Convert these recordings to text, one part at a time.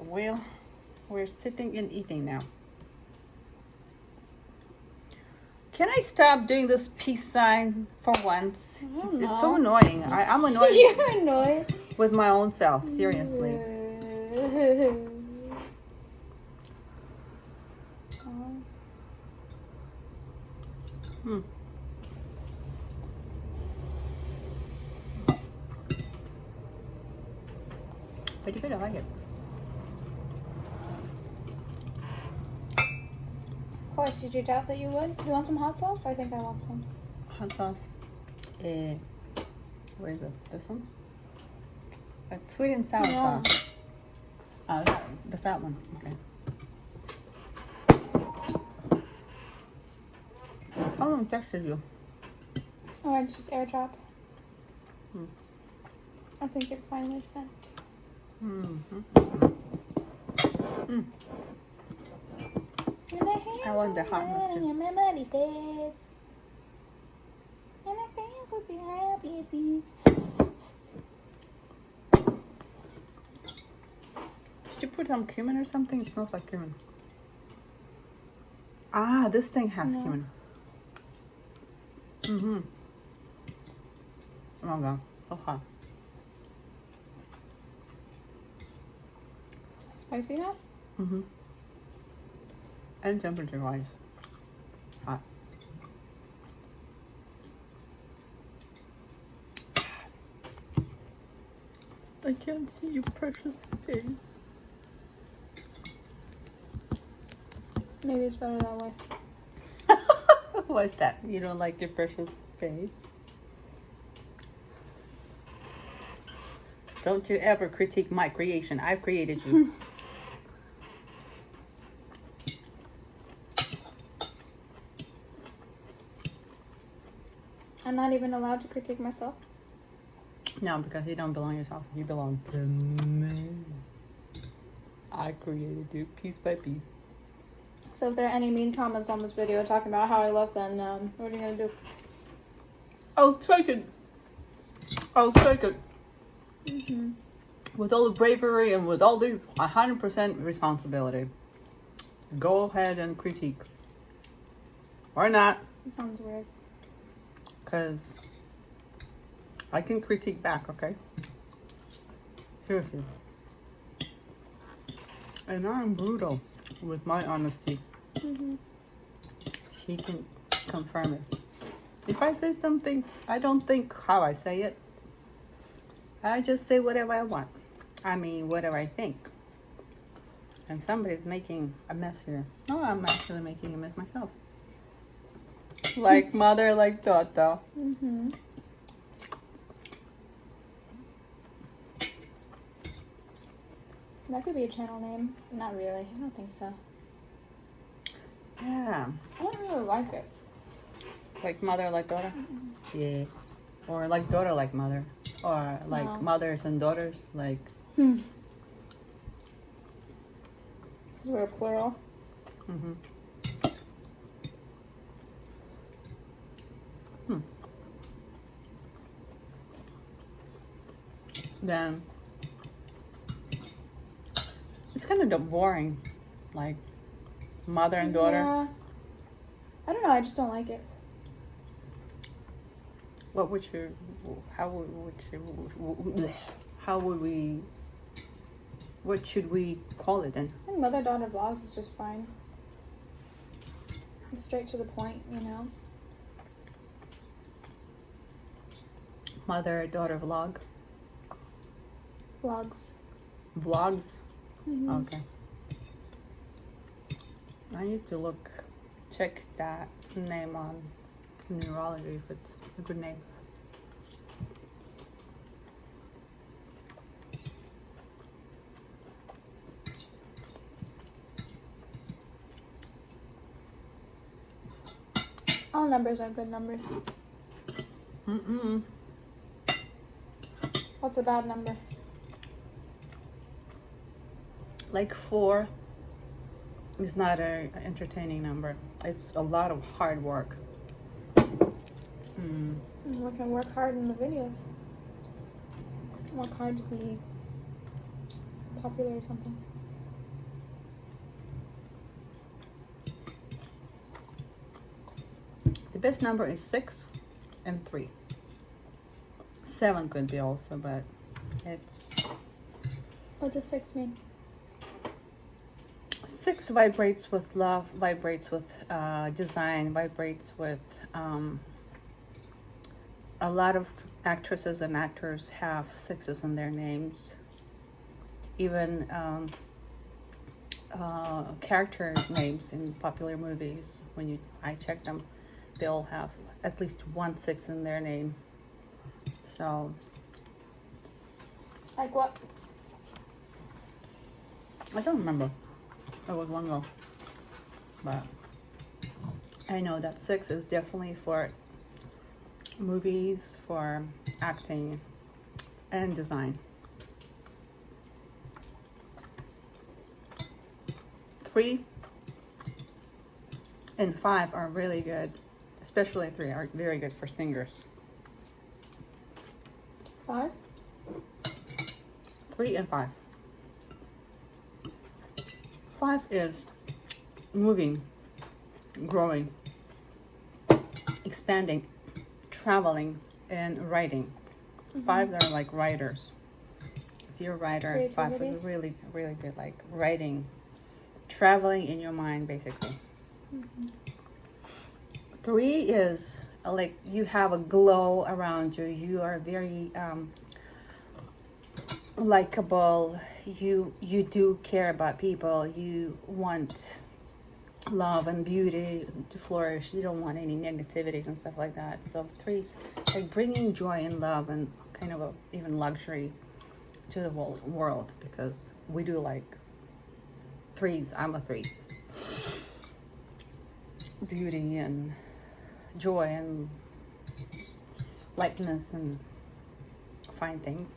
Well, we're sitting and eating now. Can I stop doing this peace sign for once? It's so annoying. I'm annoyed. You're annoyed with my own self. Seriously. Pretty good. I like it. Of course, did you doubt that you would? You want some hot sauce? I think I want some. Hot sauce. Where is it? This one? It's sweet and sour sauce. The fat one. Okay. How long texted you? Oh, it's just airdrop. I think it finally sent. I want the hotness too. My body face. And I dance will be happy. Did you put some cumin or something? It smells like cumin. Ah, this thing has cumin. Oh my god, so hot. Spicy now? And temperature wise, hot. I can't see your precious face. Maybe it's better that way. What's that? You don't like your precious face? Don't you ever critique my creation. I've created you. I'm not even allowed to critique myself. No, because you don't belong yourself. You belong to me. I created you piece by piece. So if there are any mean comments on this video talking about how I look, then what are you gonna do? I'll take it. I'll take it. With all the bravery and with all the 100% responsibility. Go ahead and critique. Or not. It sounds weird. Because I can critique back, okay? Seriously. And I'm brutal with my honesty. She can confirm it. If I say something, I don't think how I say it. I just say whatever I want. I mean, whatever I think. And somebody's making a mess here. No, I'm actually making a mess myself. Like mother, like daughter. That could be a channel name. Not really. I don't think so. Yeah. I don't really like it. Like mother, like daughter? Yeah. Or like daughter, like mother. Or like mothers and daughters, like... Because we're plural. Then... It's kind of boring. Like, mother and daughter. Yeah. I don't know, I just don't like it. What would you... How would we... What should we call it then? I think mother-daughter vlogs is just fine. It's straight to the point, you know? Mother-daughter vlog? Vlogs. Vlogs? Okay. I need to check that name on neurology if it's a good name. All numbers are good numbers. What's a bad number? Like 4 is not an entertaining number. It's a lot of hard work. We can work hard in the videos. Work hard to be popular or something. best number is 6 and 3. 7 could be also, but it's... What does 6 mean? 6 vibrates with love, vibrates with design, vibrates with a lot of actresses and actors have 6s in their names. Even character names in popular movies, when I check them, they all have at least 1 6 in their name. So Like what? I don't remember. It was long ago. But I know that 6 is definitely for movies, for acting, and design. 3 and 5 are really good. Especially 3 are very good for singers. 5? 3 and 5. 5 is moving, growing, expanding, traveling, and writing. 5s are like writers. If you're a writer, 5 Creativity. is really, really good. Like writing, traveling in your mind, basically. 3 is like you have a glow around you. You are very likable. You do care about people. You want love and beauty to flourish. You don't want any negativities and stuff like that. So 3's like bringing joy and love and kind of even luxury to the whole world, because we do like 3's. I'm a 3. Beauty and joy and lightness and fine things.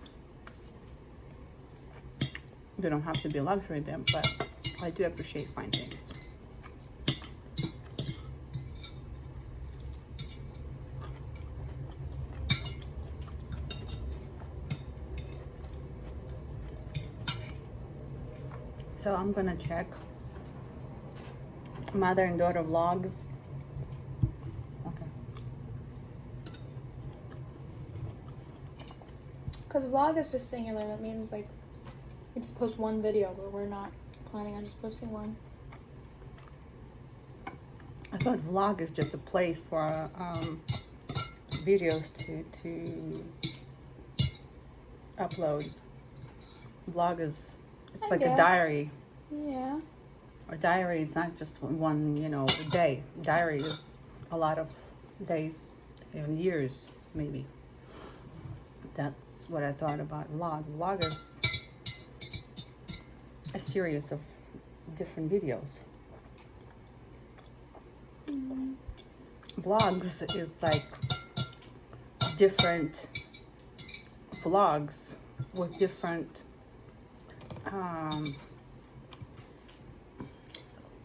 They don't have to be luxury then, but I do appreciate fine things. So I'm gonna check mother and daughter vlogs. Okay. Because vlog is just singular. That means like we just post one video, but we're not planning on just posting one. I thought vlog is just a place for videos to upload. Vlog is, it's I like guess. a diary. Yeah. A diary is not just one, day. Diary is a lot of days, even years, maybe. That's what I thought about vlog. Vlog is a series of different videos. Vlogs is like different vlogs with different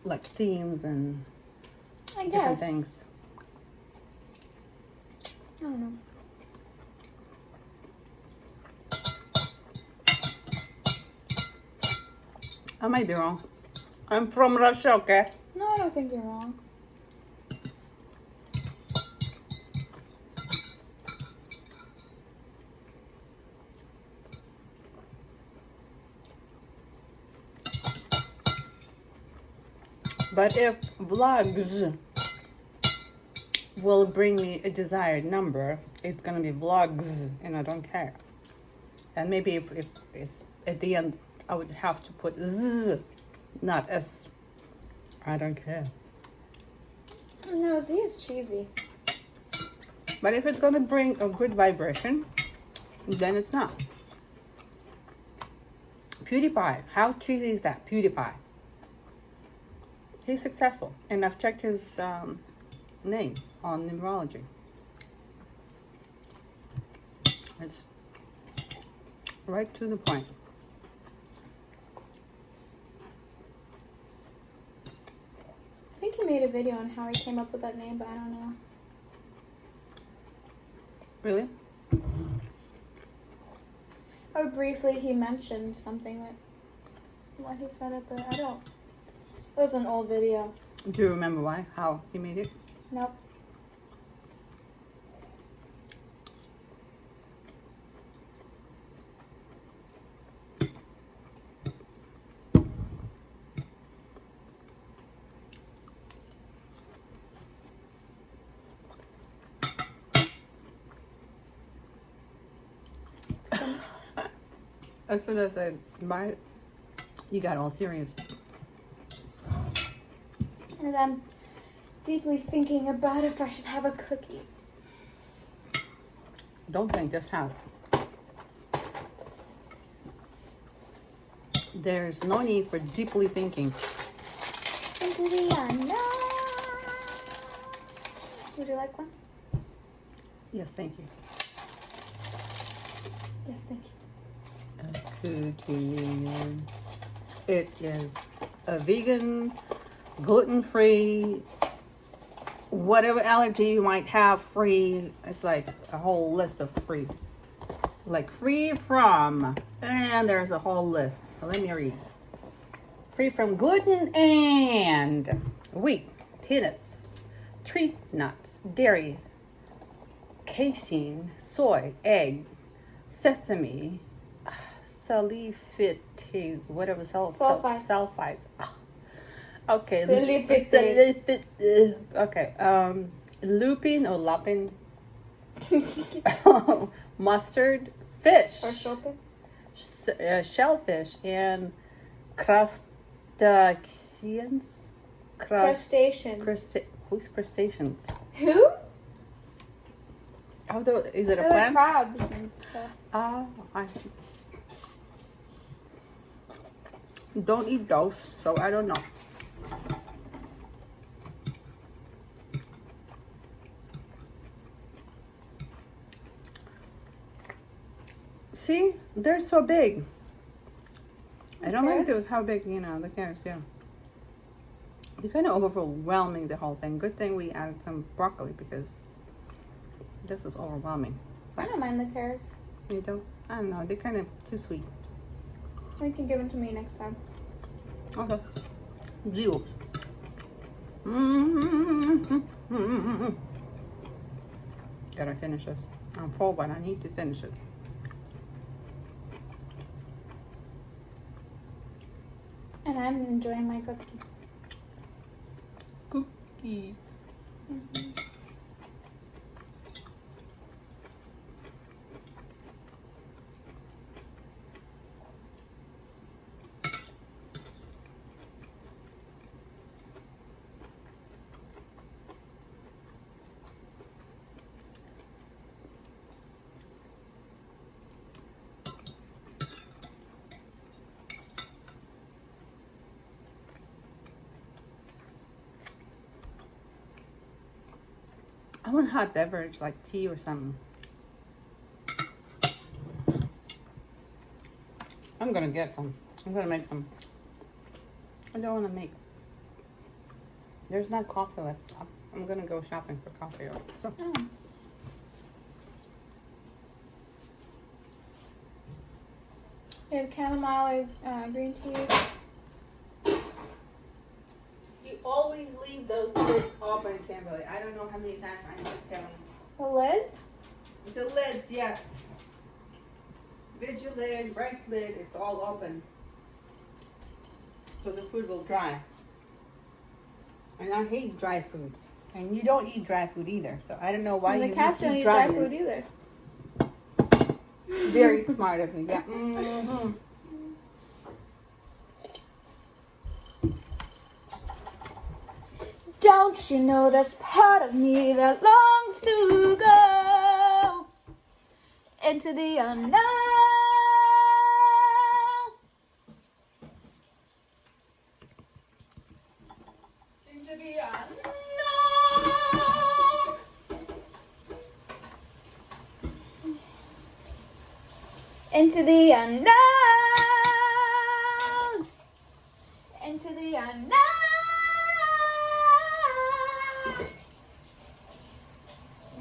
like themes and I different guess. things. I don't know. I might be wrong. I'm from Russia, okay? No, I don't think you're wrong. But if vlogs will bring me a desired number, it's gonna be vlogs, and I don't care. And maybe if at the end I would have to put Z, not S. I don't care. No, Z is cheesy. But if it's gonna bring a good vibration, then it's not. PewDiePie, how cheesy is that? PewDiePie. He's successful, and I've checked his name on numerology. It's right to the point. I think he made a video on how he came up with that name, but I don't know. Really? Or briefly, he mentioned something that why he said it, but I don't. It was an old video. Do you remember why? How he made it? Nope. As soon as I buy it, you got all serious. And I'm deeply thinking about if I should have a cookie. Don't think, just have. There's no need for deeply thinking. Into the unknown. Would you like one? Yes, thank you. Yes, thank you. A cookie. It is a vegan, gluten-free, whatever allergy you might have, free. It's like a whole list of free. Like free from, and there's a whole list. So let me read. Free from gluten and wheat, peanuts, tree nuts, dairy, casein, soy, egg, sesame, sulfites, whatever Sulfites. sulfites. Okay. Okay. Lupin or lupin. Mustard, fish, Or shopping? shellfish, and crustaceans. Crustacean. Who's crustaceans? Who? Oh, is it a They're like plant? crabs and stuff. Oh, I see. Don't eat those, so I don't know. See, they're so big. I don't like Carrots? how big, the carrots, yeah. They're kind of overwhelming, the whole thing. Good thing we added some broccoli because this is overwhelming. I don't mind the carrots. You don't? I don't know. They're kind of too sweet. You can give them to me next time. Okay. Juice. Mm-hmm. Gotta finish this. I'm full, but I need to finish it. And I'm enjoying my cookie. Cookie. Mm-hmm. I want a hot beverage like tea or something. I'm gonna get some. I'm gonna make some. I don't want to make. There's not coffee left. I'm gonna go shopping for coffee or stuff. Oh. We have chamomile, green tea. You always leave those lids open, Kimberly. I don't know how many times I need to tell you. The lids? The lids, yes. Vigil lid, rice lid, it's all open. So the food will dry. And I hate dry food. And you don't eat dry food either. So I don't know why And you the cats keep don't eat dry drying food it. either. Very smart of me, yeah. Mm-hmm. Don't you know there's part of me that longs to go into the unknown? Into the unknown. Into the unknown. Into the unknown.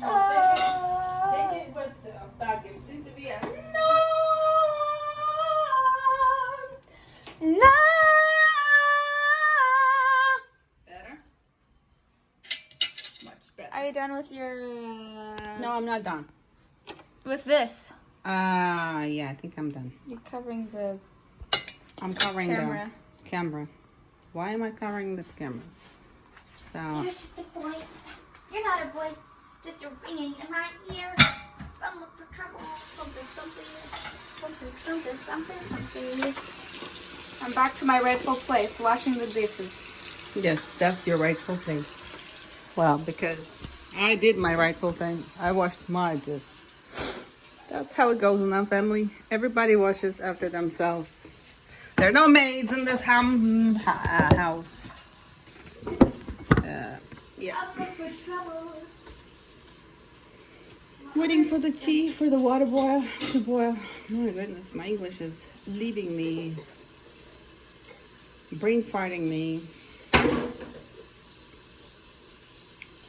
Take it with the bag into the end. No. Better? Much better. Are you done with your? No, I'm not done. With this, Yeah, I think I'm done. you're covering the I'm covering camera. the camera. Why am I covering the camera? So, You're just a voice. You're not a voice, just a ringing in my ear. some look for trouble. Something, something, something, something, something, something. I'm back to my rightful place, washing the dishes. Yes, that's your rightful thing. Well, because I did my rightful thing. I washed my dish. That's how it goes in our family. Everybody washes after themselves. There are no maids in this house. Yeah. I'll look for trouble. Waiting for the tea, for the water to boil. Oh my goodness, my English is leaving me. Brain farting me.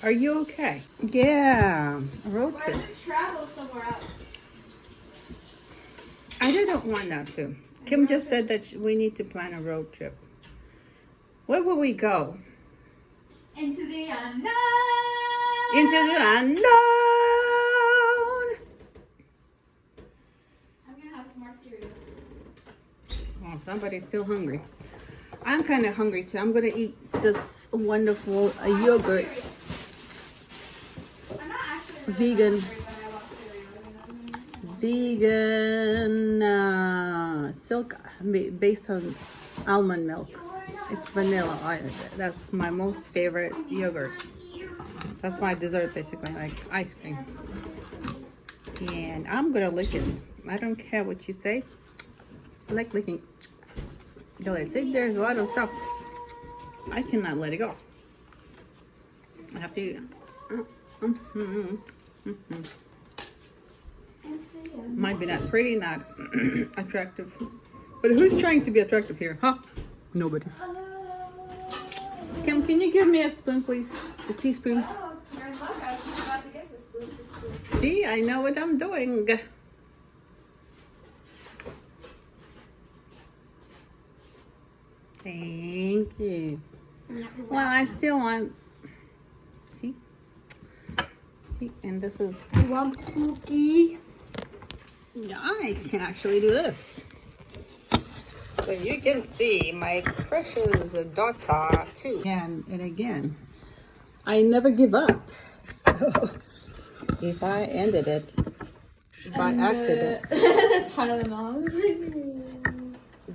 Are you okay? Yeah, a road Or trip. just travel somewhere else. I didn't want that to. Kim just said that we need to plan a road trip. Where will we go? Into the unknown. Into the unknown. I'm gonna have some more cereal. Oh, somebody's still hungry. I'm kind of hungry too. I'm gonna eat this wonderful yogurt. I'm not actually Vegan. hungry, but I love cereal. Vegan silk based on almond milk. It's vanilla. That's my most favorite yogurt. That's my dessert, basically, like ice cream. And I'm gonna lick it. I don't care what you say. I like licking. See, there's a lot of stuff. I cannot let it go. I have to. Might be not pretty, not attractive. But who's trying to be attractive here, huh? Nobody. Kim, can you give me a spoon, please? A teaspoon. Oh, you're in luck. I was just about to get some spoons. See, I know what I'm doing. Thank you. Well, I still want. See? See, and this is. You want cookie? I can actually do this. So you can see my precious daughter too. Again and again. I never give up. So if I ended it by accident. The Tylenol.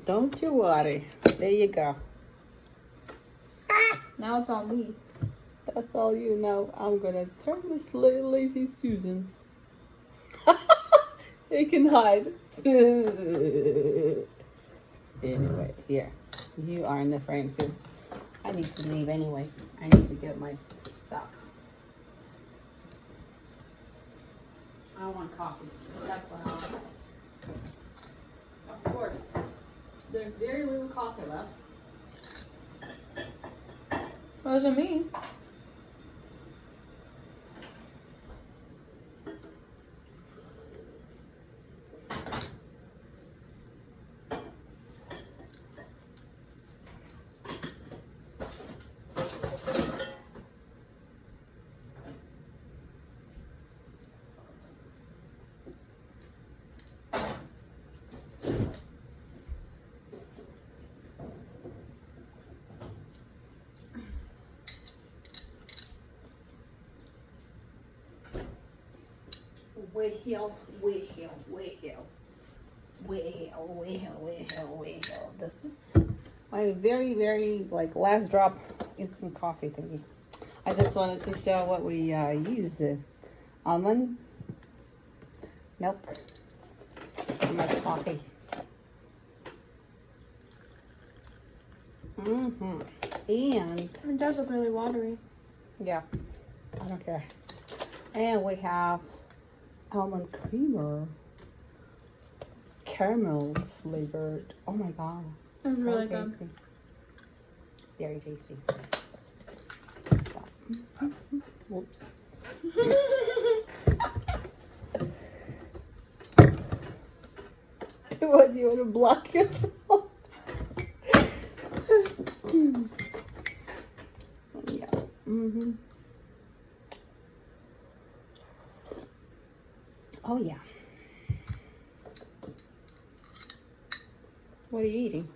Don't you worry. There you go. Now it's on me. That's all you know. I'm gonna turn this little lazy Susan. So you can hide. Anyway, here. You are in the frame too. I need to leave anyways. I need to get my stuff. I want coffee. That's what I want. Of course. There's very little coffee left. What does it mean? Way. This is my very, very last drop instant coffee thingy. I just wanted to show what we use. Almond milk in my coffee. And It does look really watery. yeah, I don't care. And we have almond creamer, caramel flavored. Oh my god, It's so really tasty. good. Very tasty. Whoops. What, do you want to block yourself? Yeah. Oh yeah. What are you eating?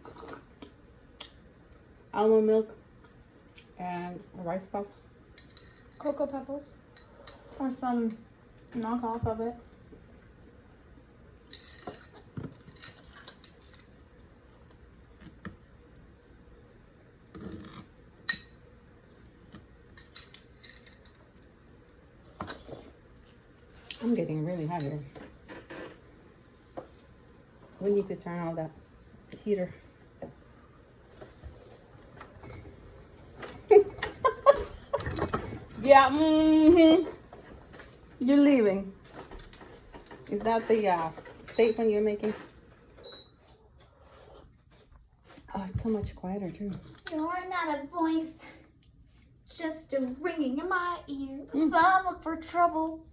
Almond milk and rice puffs. Cocoa Pebbles. Or some knockoff of it. I'm getting really hot here. We need to turn on that heater. Yeah, You're leaving. Is that the statement you're making? Oh, it's so much quieter too. You're not a voice, just a ringing in my ear. Some look for trouble,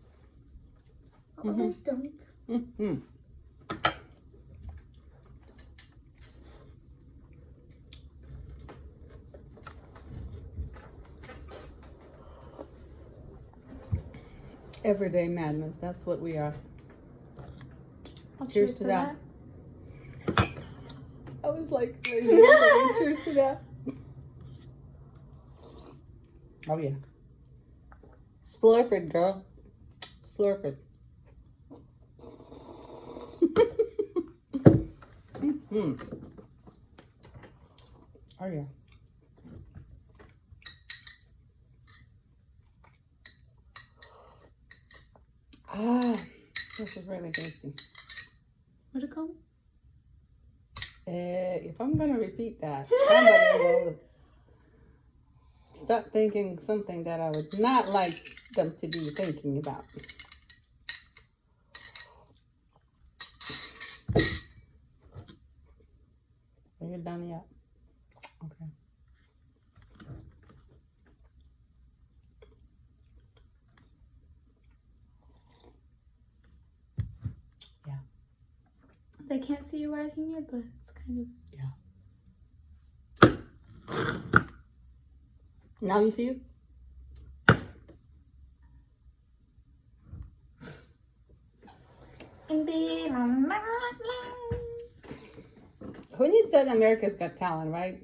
others don't. Everyday madness. That's what we are. Well, Cheers to that. I was like, cheers to that. Oh yeah. Slurp it, girl. Slurp it. Oh yeah. Ah, this is really tasty. What'd it call? If I'm gonna repeat that, somebody will start thinking something that I would not like them to be thinking about. Are you done yet? Okay. Yeah. They can't see you wagging it, but it's kind of... Yeah. Now you see it? Who needs that America's Got Talent, right?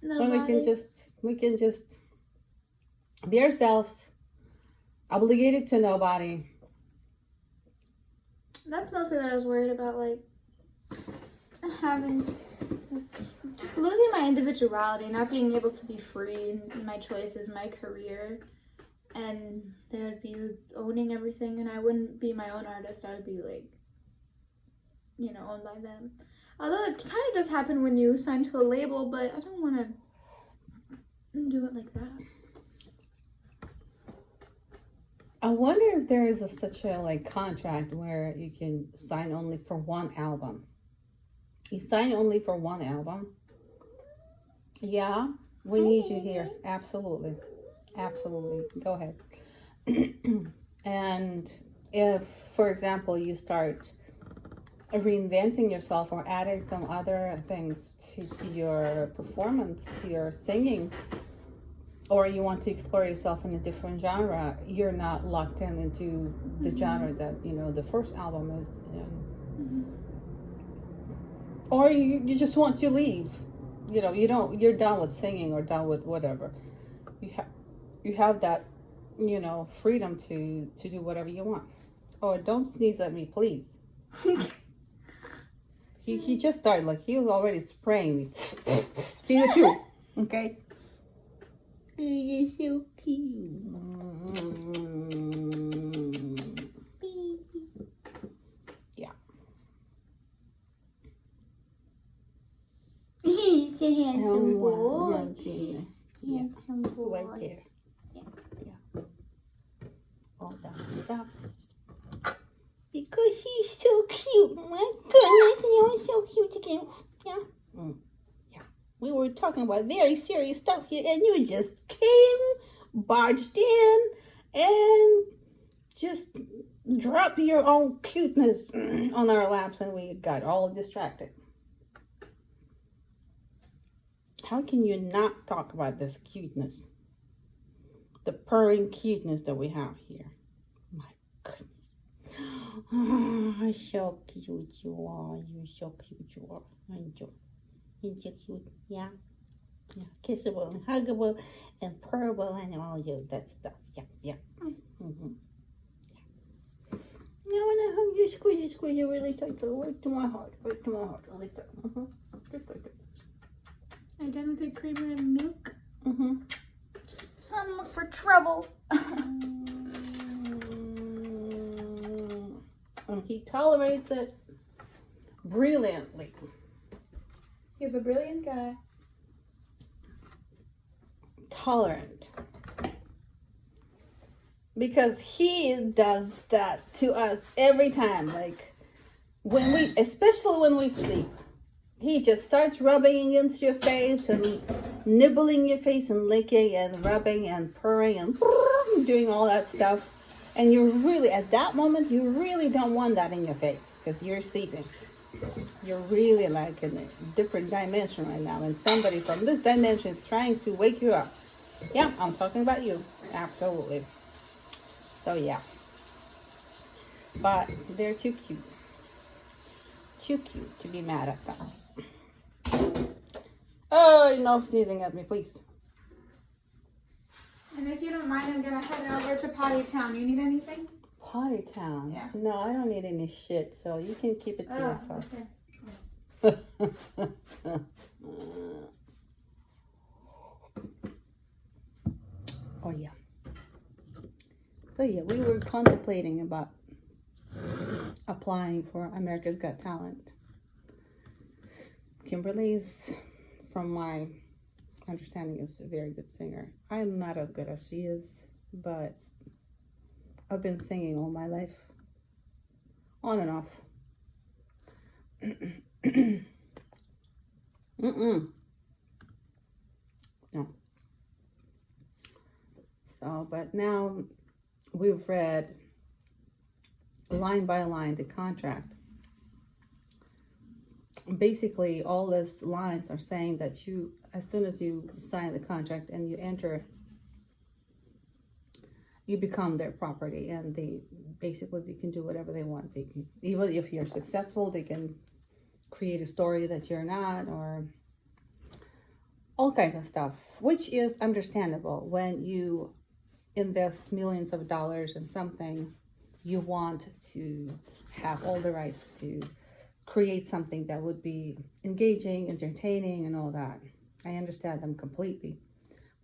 When we can just be ourselves, obligated to nobody. That's mostly what I was worried about, like just losing my individuality, not being able to be free in my choices, my career, and they would be owning everything, and I wouldn't be my own artist. I would be like, you know, owned by them. Although it kind of does happen when you sign to a label, but I don't want to do it like that. I wonder if there is such a contract where you can sign only for one album. You sign only for one album. Yeah, we need you here. Absolutely. Absolutely. Go ahead. And if, for example, you start reinventing yourself or adding some other things to your performance, to your singing, or you want to explore yourself in a different genre, you're not locked into the genre that, you know, the first album is in. Or you just want to leave. You know, you're done with singing or done with whatever. You have that, you know, freedom to do whatever you want. Oh, don't sneeze at me, please. He just started, like, he was already spraying me. See you too, okay? You're so cute. Yeah. He's a handsome boy. Yeah. Handsome boy. Right there. Yeah. All that stuff. Because he's so cute. My goodness, you're so cute again. Yeah. Yeah. We were talking about very serious stuff here, and you just barged in, and just dropped your own cuteness on our laps, and we got all distracted. How can you not talk about this cuteness? The purring cuteness that we have here. My goodness. Oh, so cute you are. You're so cute you are. Enjoy. You're so cute. Yeah. Yeah. Kissable and huggable and purrable and all that stuff. Yeah. Yeah. Mm-hmm. Yeah. I want to hug you, squeeze you really tight. Right to my heart. Right to my heart. Like that. Just like that. Identity creamer and milk. Mm-hmm. Some look for trouble. he tolerates it brilliantly. He's a brilliant guy. Tolerant. Because he does that to us every time. Like, especially when we sleep. He just starts rubbing against your face and nibbling your face and licking and rubbing and purring and doing all that stuff. And you're really, at that moment, you really don't want that in your face because you're sleeping. You're really like in a different dimension right now. And somebody from this dimension is trying to wake you up. Yeah, I'm talking about you. Absolutely. So yeah. But they're too cute. Too cute to be mad at them. Oh, no sneezing at me, please. And if you don't mind, I'm gonna head over to Potty Town. You need anything? Potty Town? Yeah. No, I don't need any shit, so you can keep it to yourself. Okay. Oh, yeah. So, yeah, we were contemplating about applying for America's Got Talent. Kimberly's, from my understanding, is a very good singer. I am not as good as she is, but I've been singing all my life, on and off. No. So, but now we've read line by line the contract. Basically, all those lines are saying that you, as soon as you sign the contract and you enter, you become their property, and they can do whatever they want. They can, even if you're successful, they can create a story that you're not, or all kinds of stuff, which is understandable. When you invest millions of dollars in something, you want to have all the rights to create something that would be engaging, entertaining, and all that. I understand them completely.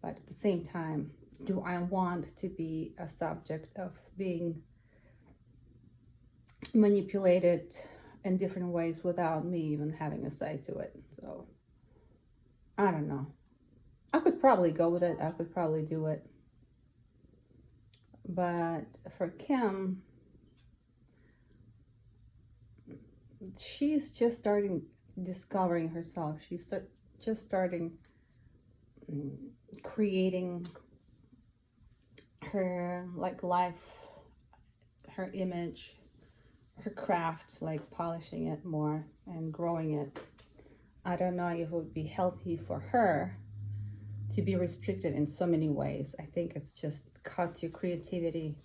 But at the same time, do I want to be a subject of being manipulated in different ways without me even having a say to it? So, I don't know. I could probably go with it. I could probably do it. But for Kim, she's just starting discovering herself. She's just starting creating her life, her image, her craft, like polishing it more and growing it. I don't know if it would be healthy for her to be restricted in so many ways. I think it's just cuts your creativity.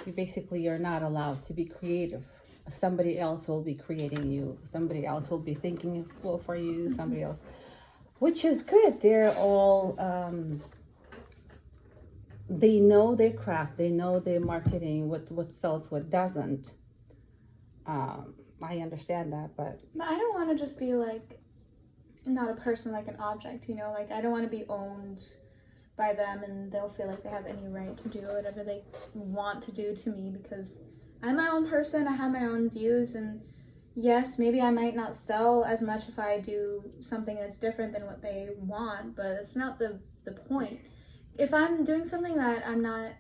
You're not allowed to be creative. Somebody else will be creating you. Somebody else will be thinking for you. Somebody else, which is good. They're all, they know their craft. They know their marketing, what sells, what doesn't. I understand that, but I don't want to just be like, not a person, like an object, you know? Like, I don't want to be owned by them and they'll feel like they have any right to do whatever they want to do to me, because I'm my own person. I have my own views, and yes, maybe I might not sell as much if I do something that's different than what they want, but it's not the point. If I'm doing something that I'm not,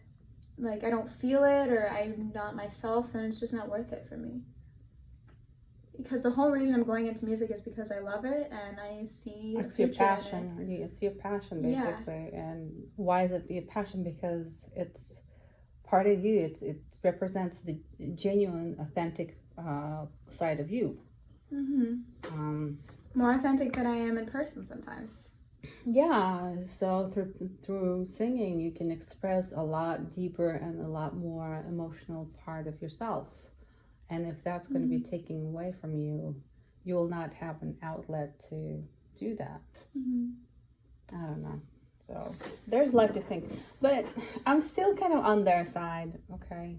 like, I don't feel it or I'm not myself, then it's just not worth it for me. Because the whole reason I'm going into music is because I love it and I see it's a your future passion. in it. It's your passion, basically. Yeah. And why is it your passion? Because it's part of you. It represents the genuine, authentic side of you. Mm-hmm. More authentic than I am in person sometimes. Yeah, so through singing, you can express a lot deeper and a lot more emotional part of yourself. And if that's going to be taken away from you, you will not have an outlet to do that. I don't know. So there's a lot to think. But I'm still kind of on their side, okay?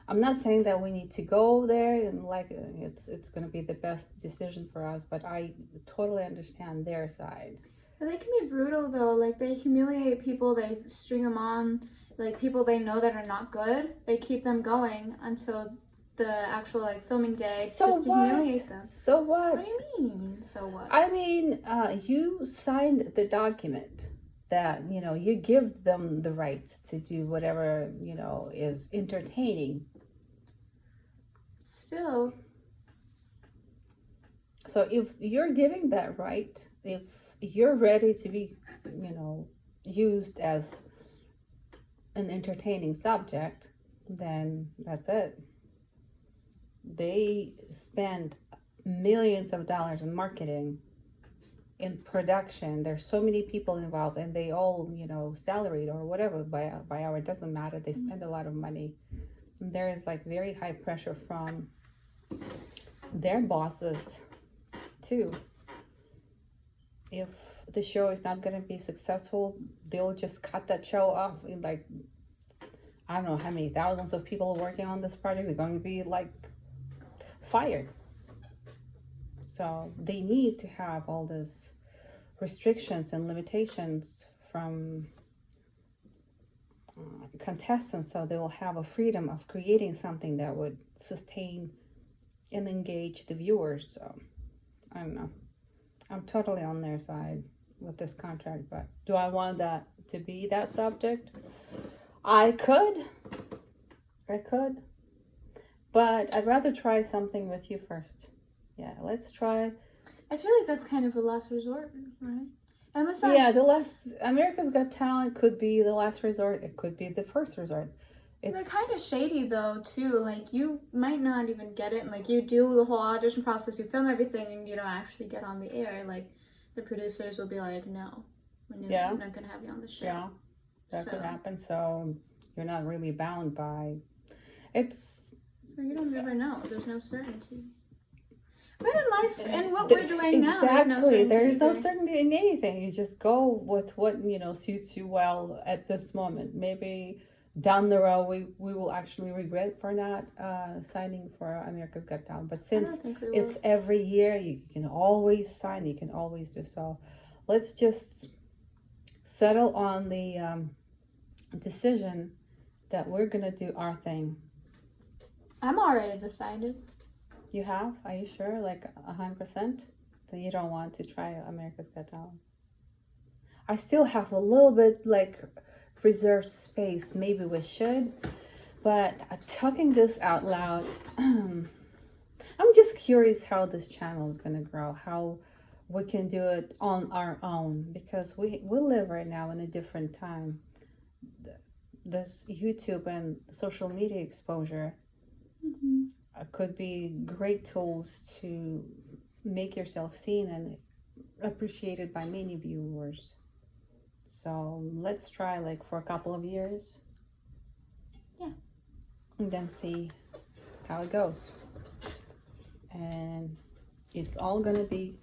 I'm not saying that we need to go there and like it's going to be the best decision for us, but I totally understand their side. They can be brutal though. Like, they humiliate people, they string them on, like people they know that are not good. They keep them going until the actual like filming day So just to what? humiliate them. So what? What do you mean? So what? I mean, you signed the document that, you give them the right to do whatever, is entertaining. Still. So if you're giving that right, if you're ready to be, used as an entertaining subject, then that's it. They spend millions of dollars in marketing, in production. There's so many people involved, and they all, salaried or whatever by hour. It doesn't matter. They spend a lot of money. And there is like very high pressure from their bosses too. If the show is not going to be successful, they'll just cut that show off in like, I don't know how many thousands of people working on this project. They're going to be like fired. So they need to have all these restrictions and limitations from contestants, so they will have a freedom of creating something that would sustain and engage the viewers. So I don't know. I'm totally on their side with this contract, but do I want that to be that subject? I could, but I'd rather try something with you first. Yeah, let's try. I feel like that's kind of a last resort, right? And besides, Yeah, America's Got Talent could be the last resort. It could be the first resort. they're kind of shady though too. Like you might not even get it, and like you do the whole audition process, you film everything, and you don't actually get on the air. Like the producers will be like, "No, we're not gonna have you on the show." Yeah, that could happen. So you're not really bound by it's. So you don't ever know. There's no certainty. But in life, and what we're doing now, there's no certainty. There's no certainty in anything. You just go with what suits you well at this moment. Maybe down the road we will actually regret for not signing for America's Got Talent. But since it's every year, you can always sign. You can always do so. Let's just settle on the decision that we're gonna do our thing. I'm already decided. You have? Are you sure? Like 100%? Then you don't want to try America's Got Talent. I still have a little bit like reserved space. Maybe we should. But talking this out loud, I'm just curious how this channel is going to grow. How we can do it on our own. Because we live right now in a different time. This YouTube and social media exposure could be great tools to make yourself seen and appreciated by many viewers. So let's try like for a couple of years. Yeah. And then see how it goes. And it's all gonna be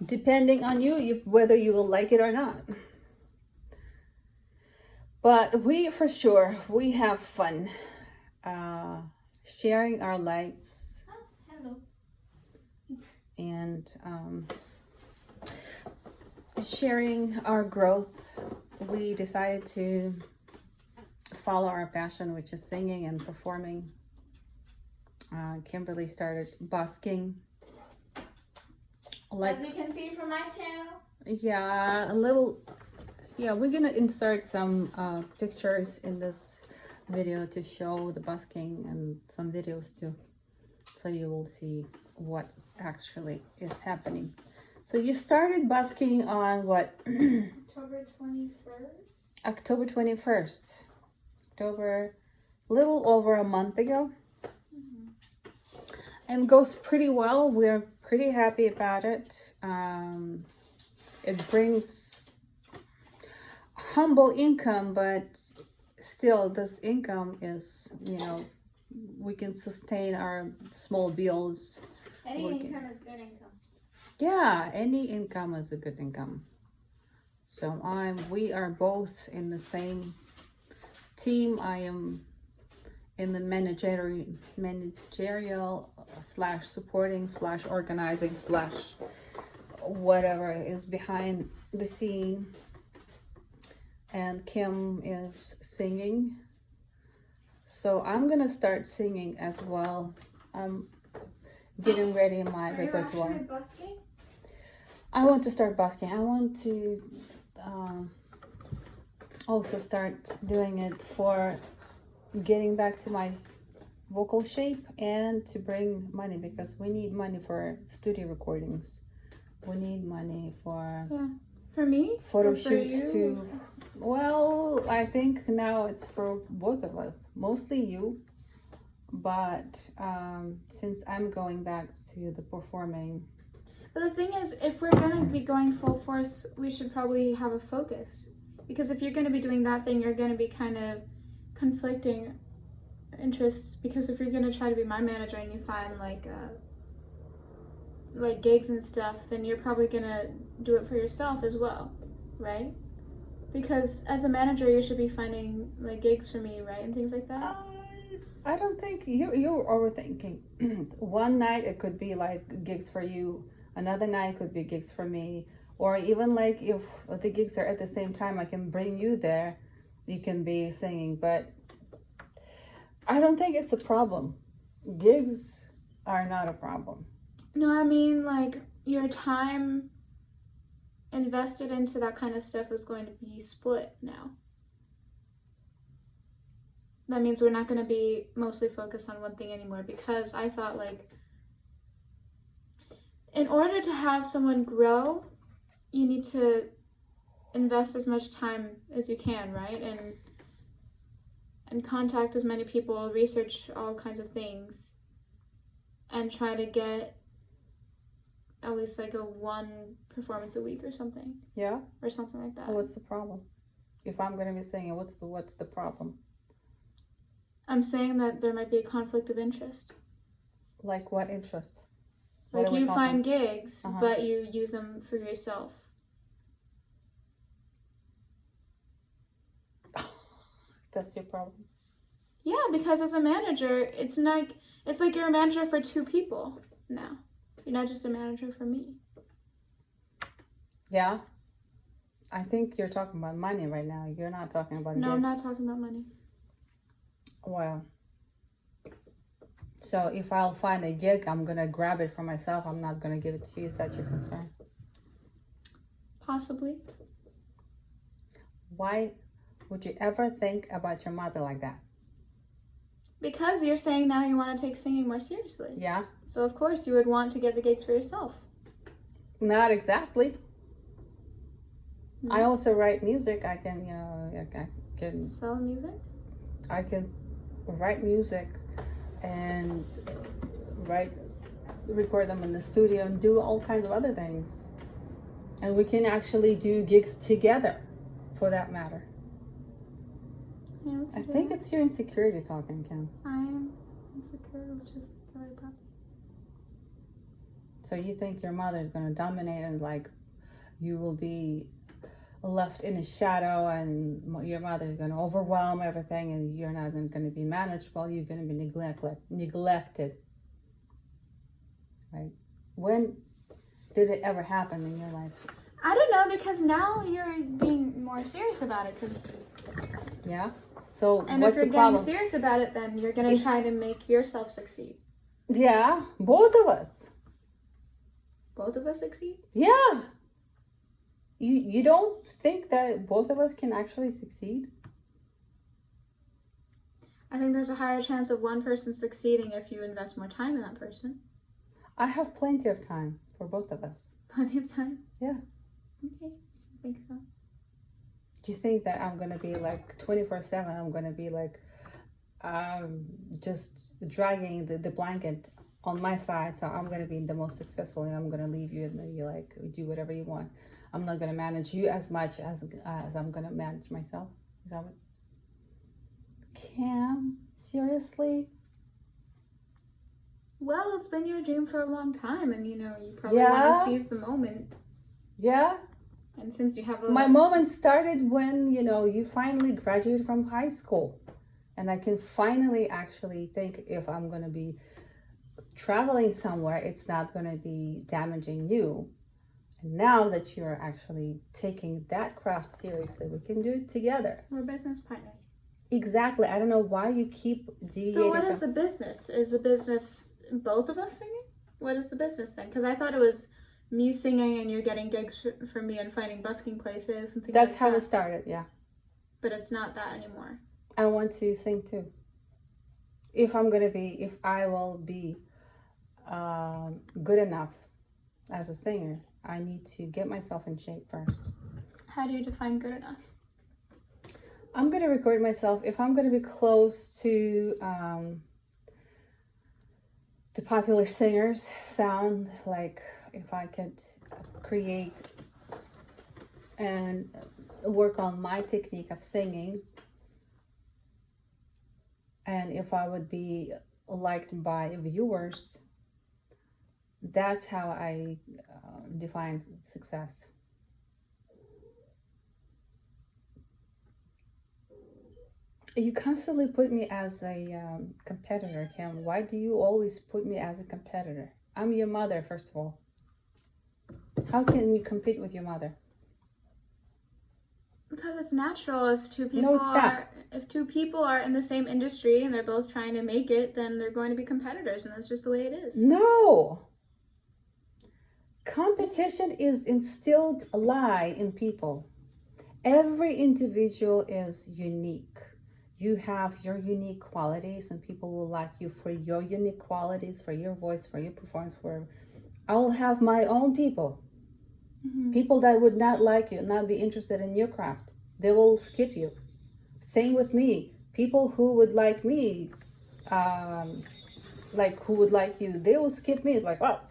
depending on you, whether you will like it or not. But we have fun. Sharing our lives. Hello. And sharing our growth. We decided to follow our passion, which is singing and performing. Kimberly started busking. As you can see from my channel. Yeah, a little. Yeah, we're gonna insert some pictures in this video to show the busking and some videos too, so you will see what actually is happening. So you started busking on what? October 21st. October 21st. October, little over a month ago. And goes pretty well. We're pretty happy about it. It brings humble income, but still this income is, we can sustain our small bills. Any income is good income. Yeah, any income is a good income. So we are both in the same team. I am in the managerial / supporting / organizing / whatever is behind the scene. And Kim is singing. So I'm gonna start singing as well. I'm getting ready in my Are you repertoire. actually busking? I want to start busking. I want to also start doing it for getting back to my vocal shape and to bring money, because we need money for studio recordings. We need money for For me? photo Or for shoots you? too. Well, I think now it's for both of us, mostly you, but since I'm going back to the performing. But the thing is, if we're gonna be going full force, we should probably have a focus. Because if you're gonna be doing that thing, you're gonna be kind of conflicting interests. Because if you're gonna try to be my manager and you find like gigs and stuff, then you're probably gonna do it for yourself as well, right? Because as a manager, you should be finding like gigs for me, right, and things like that. I don't think you're overthinking. One night it could be like gigs for you. Another night could be gigs for me. Or even like if the gigs are at the same time, I can bring you there. You can be singing. But I don't think it's a problem. Gigs are not a problem. No, I mean like your time invested into that kind of stuff is going to be split now. That means we're not going to be mostly focused on one thing anymore, because I thought like in order to have someone grow, you need to invest as much time as you can, right? And contact as many people, research all kinds of things, and try to get at least like a one performance a week or something. Yeah? Or something like that. Well, what's the problem? If I'm gonna be singing, what's the problem? I'm saying that there might be a conflict of interest. Like what interest? Like you find gigs, Uh-huh. but you use them for yourself. That's your problem. Yeah, because as a manager, it's like you're a manager for two people now. You're not just a manager for me. Yeah? I think you're talking about money right now. You're not talking about No, gigs. I'm not talking about money. Well, so if I'll find a gig, I'm gonna grab it for myself. I'm not gonna give it to you. Is that your concern? Possibly. Why would you ever think about your mother like that? Because you're saying now you want to take singing more seriously. Yeah? So of course you would want to get the gigs for yourself. Not exactly. No. I also write music. I can, Sell music? I can write music and record them in the studio and do all kinds of other things. And we can actually do gigs together, for that matter. Yeah, I think it's your insecurity talking, Kim. I am insecure, which is very bad. So you think your mother is going to dominate and like you will be left in a shadow, and your mother is going to overwhelm everything, and you're not going to be managed well, you're going to be neglected. Right? When did it ever happen in your life? I don't know, because now you're being more serious about it. Yeah? So And what's if you're the getting problem? serious about it, then you're going to try to make yourself succeed. Yeah, both of us. Both of us succeed? Yeah. You don't think that both of us can actually succeed? I think there's a higher chance of one person succeeding if you invest more time in that person. I have plenty of time for both of us. Plenty of time? Yeah. Okay, I think so. Do you think that I'm going to be like 24/7? I'm going to be like just dragging the blanket on my side, so I'm going to be the most successful, and I'm going to leave you, and then you like do whatever you want. I'm not going to manage you as much as I'm going to manage myself. Is that what? Cam, seriously? Well, it's been your dream for a long time, and you probably want to seize the moment. Yeah. And since you have My moment started when, you finally graduated from high school. And I can finally actually think if I'm going to be traveling somewhere, it's not going to be damaging you. And now that you're actually taking that craft seriously, we can do it together. We're business partners. Exactly. I don't know why you keep deviating. So what is the business? Is the business both of us singing? What is the business then? Because I thought it was me singing and you're getting gigs for me and finding busking places and things That's like how that. it started, yeah. But it's not that anymore. I want to sing too. If I will be good enough as a singer, I need to get myself in shape first. How do you define good enough? I'm going to record myself. If I'm going to be close to the popular singers sound, like if I could create and work on my technique of singing, and if I would be liked by viewers, that's how I define success. You constantly put me as a competitor, Kim. Why do you always put me as a competitor? I'm your mother, first of all. How can you compete with your mother? Because it's natural. If two people No, it's not. if two people are in the same industry and they're both trying to make it, then they're going to be competitors, and that's just the way it is. No. Competition is instilled a lie in people. Every individual is unique. You have your unique qualities, and people will like you for your unique qualities, for your voice, for your performance. I will have my own people. Mm-hmm. People that would not like you, not be interested in your craft. They will skip you. Same with me. People who would like me, who would like you, they will skip me. It's like, well,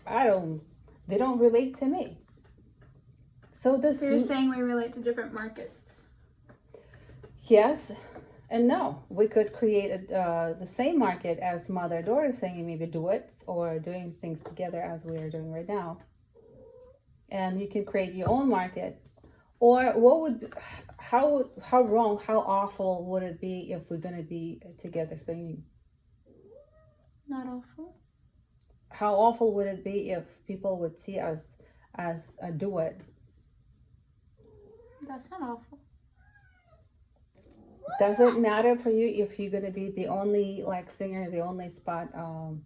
they don't relate to me. So you're saying we relate to different markets? Yes and no. We could create the same market as mother-daughter singing, maybe duets or doing things together as we are doing right now. And you can create your own market. Or how wrong, how awful would it be if we're going to be together singing? Not awful. How awful would it be if people would see us as a duet? That's not awful. Does it matter for you if you're going to be the only singer, the only spot on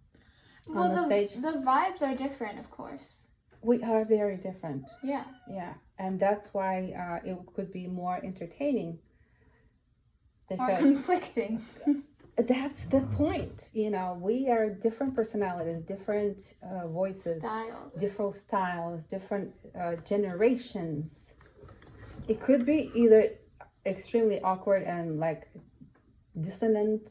the stage? The vibes are different, of course. We are very different. Yeah. Yeah. And that's why it could be more entertaining. Or conflicting. That's the point. We are different personalities, different voices, different styles, different generations. It could be either extremely awkward and dissonant,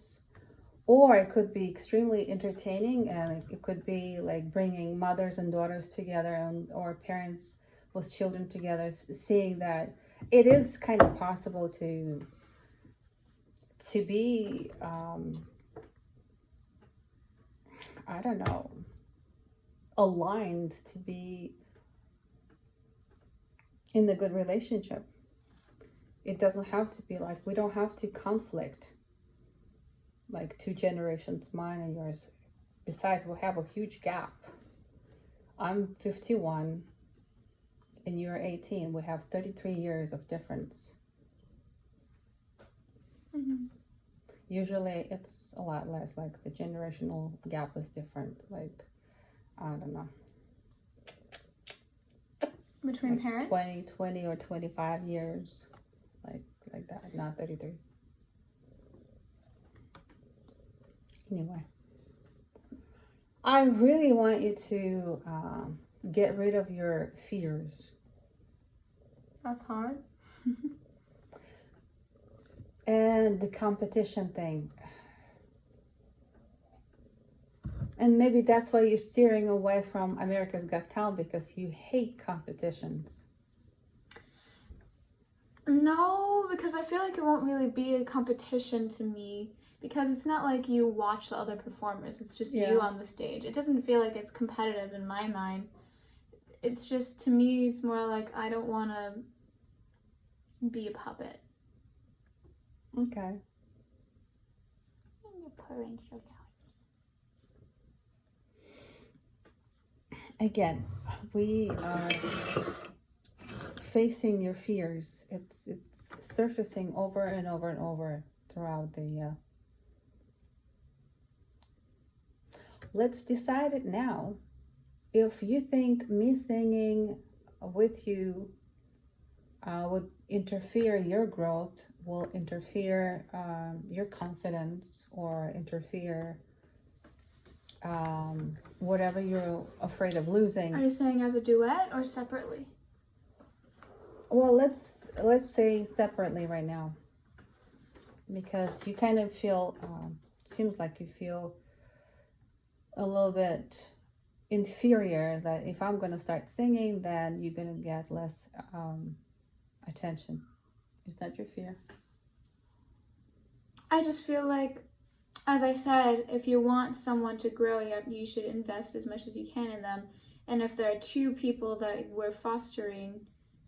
or it could be extremely entertaining, and it could be bringing mothers and daughters together, or parents with children together, seeing that it is kind of possible to be I don't know, aligned, to be in a good relationship. It doesn't have to be we don't have to conflict two generations, mine and yours. Besides, we have a huge gap. I'm 51 and you're 18. We have 33 years of difference. Mm-hmm. Usually it's a lot less. The generational gap is different. I don't know. Between parents? 20 or 25 years. Like that, not 33. Anyway, I really want you to get rid of your fears. That's hard. And the competition thing. And maybe that's why you're steering away from America's Got Talent, because you hate competitions. No, because I feel like it won't really be a competition to me, because it's not like you watch the other performers. It's just you on the stage. It doesn't feel like it's competitive in my mind. It's just, to me, it's more like I don't want to be a puppet. Okay. You're purring so loud. Again, we are facing your fears. It's surfacing over and over and over. throughout the. Let's decide it now. If you think me singing with you would interfere your growth, will interfere your confidence, or interfere whatever you're afraid of losing. Are you saying as a duet or separately? Well, let's say separately right now, because you kind of feel seems like you feel a little bit inferior, that if I'm going to start singing, then you're going to get less attention. Is that your fear? I just feel like, as I said, if you want someone to grow, you should invest as much as you can in them. And if there are two people that we're fostering,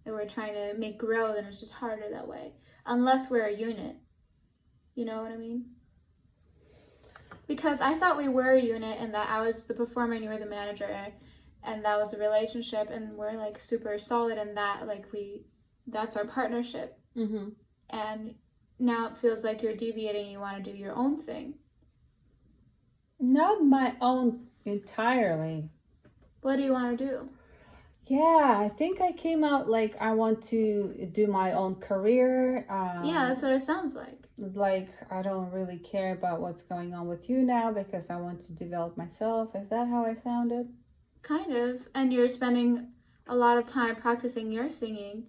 that we're trying to make grow, then it's just harder that way. Unless we're a unit. You know what I mean? Because I thought we were a unit, and that I was the performer and you were the manager, and that was the relationship, and we're like super solid in that, like that's our partnership. Mm-hmm. And now it feels like you're deviating, you want to do your own thing. Not my own entirely. What do you want to do? Yeah, I think I came out like I want to do my own career. Yeah, that's what it sounds like. Like, I don't really care about what's going on with you now because I want to develop myself. Is that how I sounded? Kind of. And you're spending a lot of time practicing your singing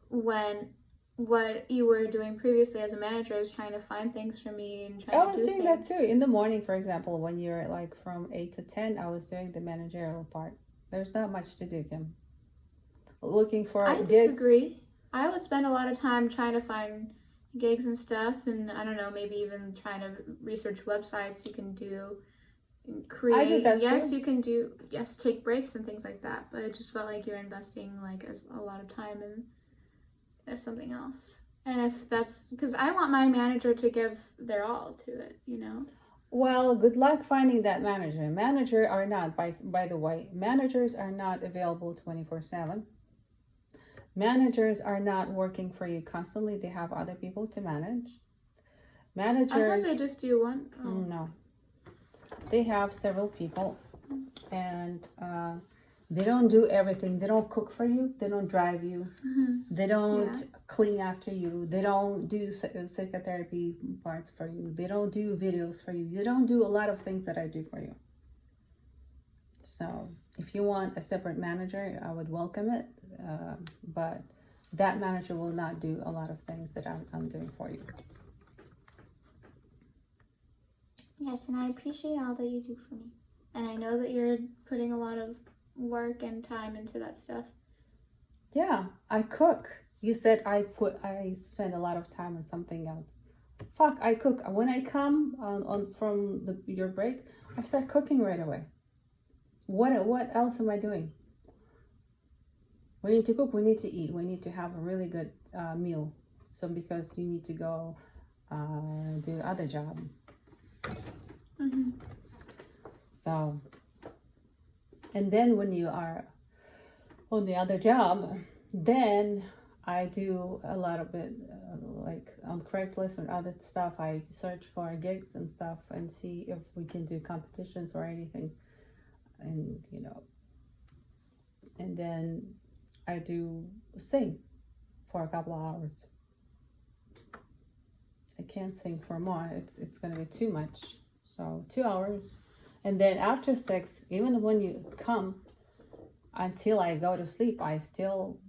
when what you were doing previously as a manager is trying to find things for me and trying to do I was doing things. that too. In the morning, for example, when you're like from 8 to 10, I was doing the managerial part. There's not much to do, Kim. Looking for I gigs. disagree. I would spend a lot of time trying to find gigs and stuff, and I don't know, maybe even trying to research websites you can do and create. I did that yes, too. you can do, yes, take breaks and things like that, but it just felt like you're investing like a lot of time in something else. And if that's because I want my manager to give their all to it, you know. Well, good luck finding that manager. Manager are not, by the way, managers are not available 24/7. Managers are not working for you constantly. They have other people to manage. Managers. I thought they just do one. Oh. No. They have several people, and they don't do everything. They don't cook for you. They don't drive you. Mm-hmm. They don't clean after you. They don't do psychotherapy parts for you. They don't do videos for you. They don't do a lot of things that I do for you. So if you want a separate manager, I would welcome it. But that manager will not do a lot of things that I'm doing for you. Yes, and I appreciate all that you do for me. And I know that you're putting a lot of work and time into that stuff. Yeah, I cook. You said I spend a lot of time on something else. Fuck, I cook. When I come from your break, I start cooking right away. What else am I doing? We need to cook. We need to eat. We need to have a really good meal. So because you need to go do other job. Mm-hmm. So, and then when you are on the other job, then I do a lot of it, like on Craigslist and other stuff. I search for gigs and stuff and see if we can do competitions or anything. And, you know, and then I do sing for a couple of hours. I can't sing for more. It's going to be too much. So 2 hours. And then after 6, even when you come, until I go to sleep, I still,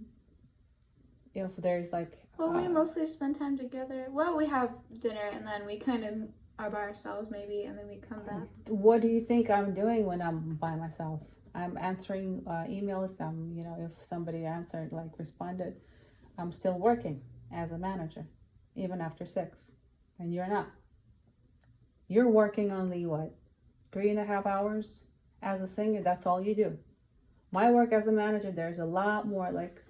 if there's like... Well, we mostly spend time together. Well, we have dinner and then we kind of are by ourselves maybe, and then we come back. What do you think I'm doing when I'm by myself? I'm answering emails. If somebody answered, like responded, I'm still working as a manager, even after 6. And you're not. You're working only, 3.5 hours as a singer? That's all you do. My work as a manager, there's a lot more, like...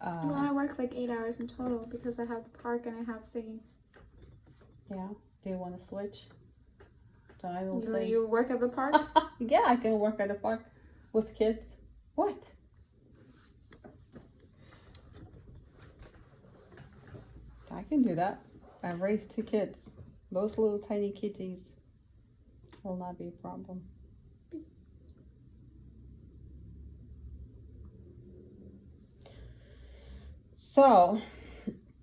well, I work like 8 hours in total because I have the park and I have singing. Yeah. Do you want to switch? So I will sing. You work at the park? Yeah, I can work at the park with kids. What? I can do that. I've raised 2 kids. Those little tiny kitties will not be a problem. So,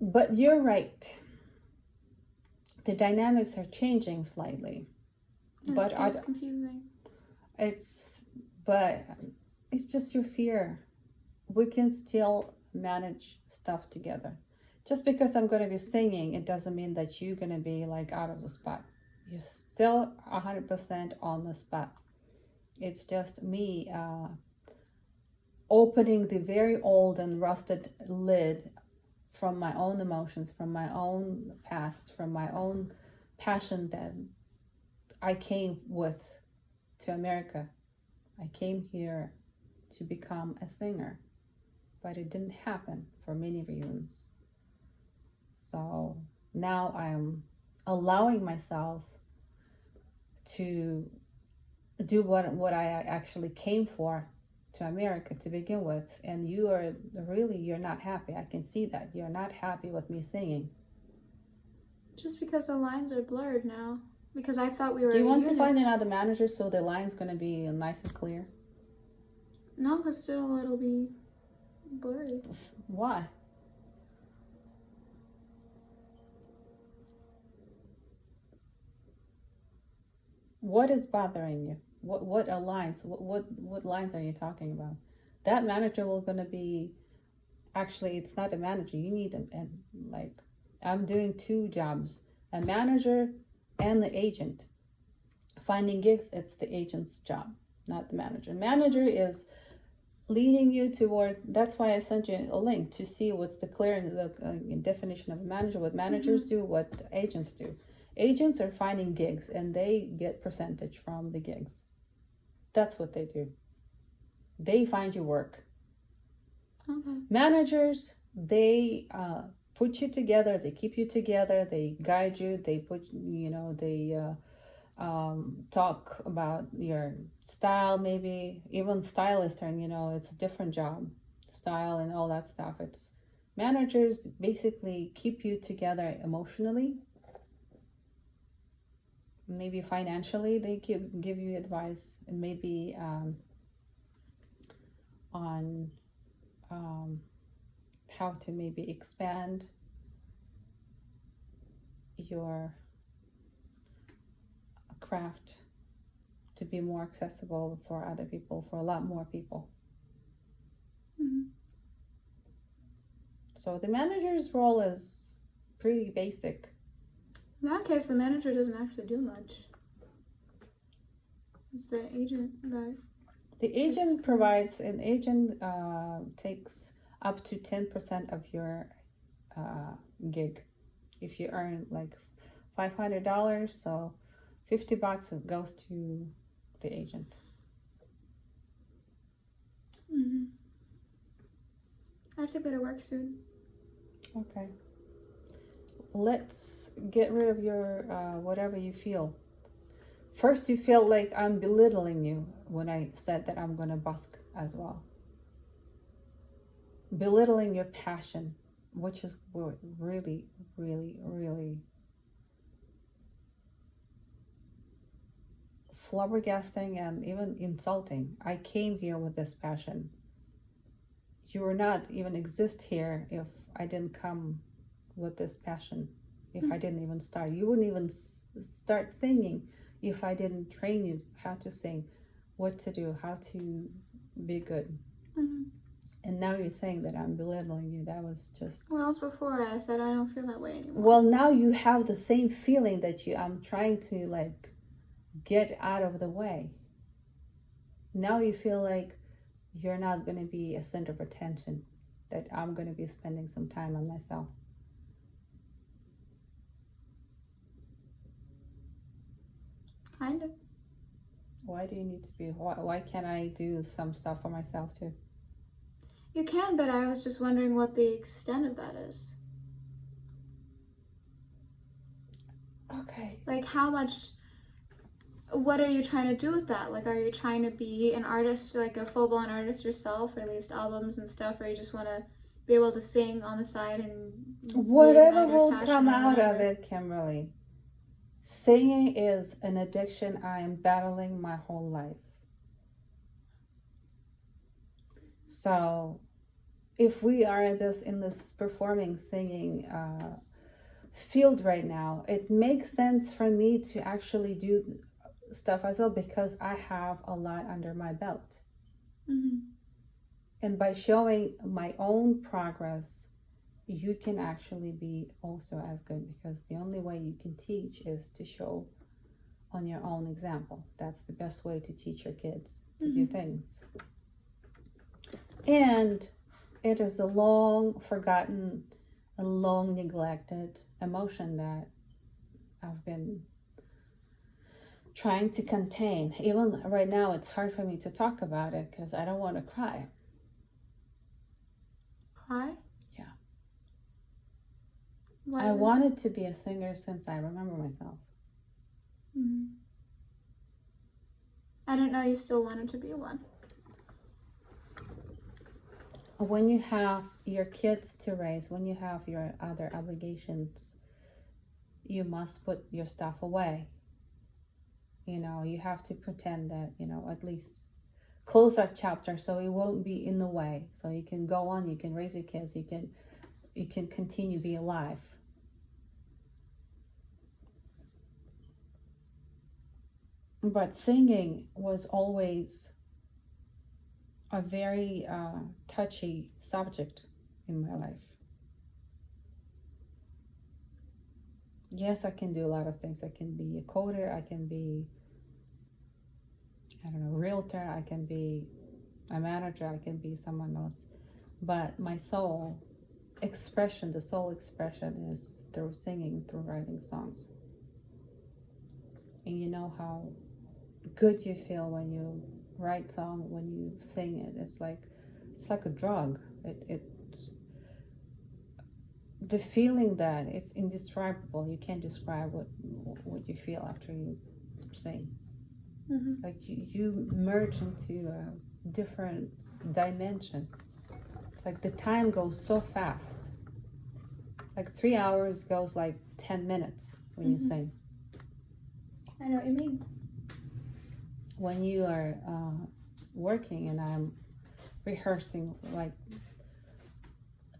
but you're right. The dynamics are changing slightly. But it's confusing. But it's just your fear. We can still manage stuff together. Just because I'm going to be singing, it doesn't mean that you're going to be like out of the spot. You're still 100% on the spot. It's just me opening the very old and rusted lid from my own emotions, from my own past, from my own passion that I came with to America. I came here to become a singer, but it didn't happen for many reasons. So now I'm allowing myself to do what I actually came for to America to begin with. And you're not happy. I can see that. You're not happy with me singing. Just because the lines are blurred now. Because I thought we were. Do you want to find another manager so the line's going to be nice and clear? No, because still it'll be blurry. Why? What is bothering you? What are lines? What lines are you talking about? That manager will gonna be. Actually, it's not a manager. You need like, I'm doing 2 jobs: a manager and the agent. Finding gigs, it's the agent's job, not the manager. Manager is leading you toward. That's why I sent you a link to see what's the clear definition of a manager. What managers do, what agents do. Agents are finding gigs and they get percentage from the gigs. That's what they do. They find you work. Okay. Managers, they put you together, they keep you together, they guide you, they talk about your style, maybe even stylists, and it's a different job, style and all that stuff. It's managers basically keep you together emotionally. Maybe financially, they give you advice, and maybe on how to maybe expand your craft to be more accessible for other people, for a lot more people. Mm-hmm. So the manager's role is pretty basic. In that case, the manager doesn't actually do much. It's the agent that... The agent provides, an agent takes up to 10% of your gig. If you earn like $500, so $50 goes to the agent. Mm-hmm. I have to go to work soon. Okay. Let's get rid of your whatever you feel. First, you feel like I'm belittling you when I said that I'm gonna busk as well. Belittling your passion, which is really, really, really flabbergasting and even insulting. I came here with this passion. You would not even exist here if I didn't come with this passion. If I didn't even start, you wouldn't even start singing if I didn't train you how to sing, what to do, how to be good. Mm-hmm. And now you're saying that I'm belittling you. That was just... Well, else before I said I don't feel that way anymore. Well, now you have the same feeling that I'm trying to like get out of the way. Now you feel like you're not going to be a center of attention, that I'm going to be spending some time on myself. Kind of. Why do you need to be? Why can't I do some stuff for myself too? You can, but I was just wondering what the extent of that is. Okay. Like, how much... What are you trying to do with that? Like, are you trying to be an artist, like a full-blown artist yourself, release albums and stuff, or you just want to be able to sing on the side and whatever reignite our will passion come or out of whatever. it, Kimberly. Singing is an addiction I am battling my whole life. So if we are in this performing, singing field right now, it makes sense for me to actually do stuff as well, because I have a lot under my belt. Mm-hmm. And by showing my own progress, you can actually be also as good, because the only way you can teach is to show on your own example. That's the best way to teach your kids to do things. And it is a long forgotten, a long neglected emotion that I've been trying to contain. Even right now, it's hard for me to talk about it because I don't want to cry. Cry? Yeah. Why I is it- wanted to be a singer since I remember myself. Mhm. I didn't know you still wanted to be one. When you have your kids to raise, when you have your other obligations, you must put your stuff away. You know, you have to pretend that, you know, at least close that chapter so it won't be in the way. So you can go on, you can raise your kids, you can continue to be alive. But singing was always a very touchy subject in my life. Yes, I can do a lot of things. I can be a coder, I can be, I don't know, realtor, I can be a manager, I can be someone else. But my soul expression, the soul expression is through singing, through writing songs. And you know how good you feel when you write song, when you sing it. It's like a drug. It's the feeling that it's indescribable. You can't describe what you feel after you sing. Mm-hmm. Like you merge into a different dimension. Like the time goes so fast. Like 3 hours goes like 10 minutes when you sing. I know what you mean. When you are working and I'm rehearsing, like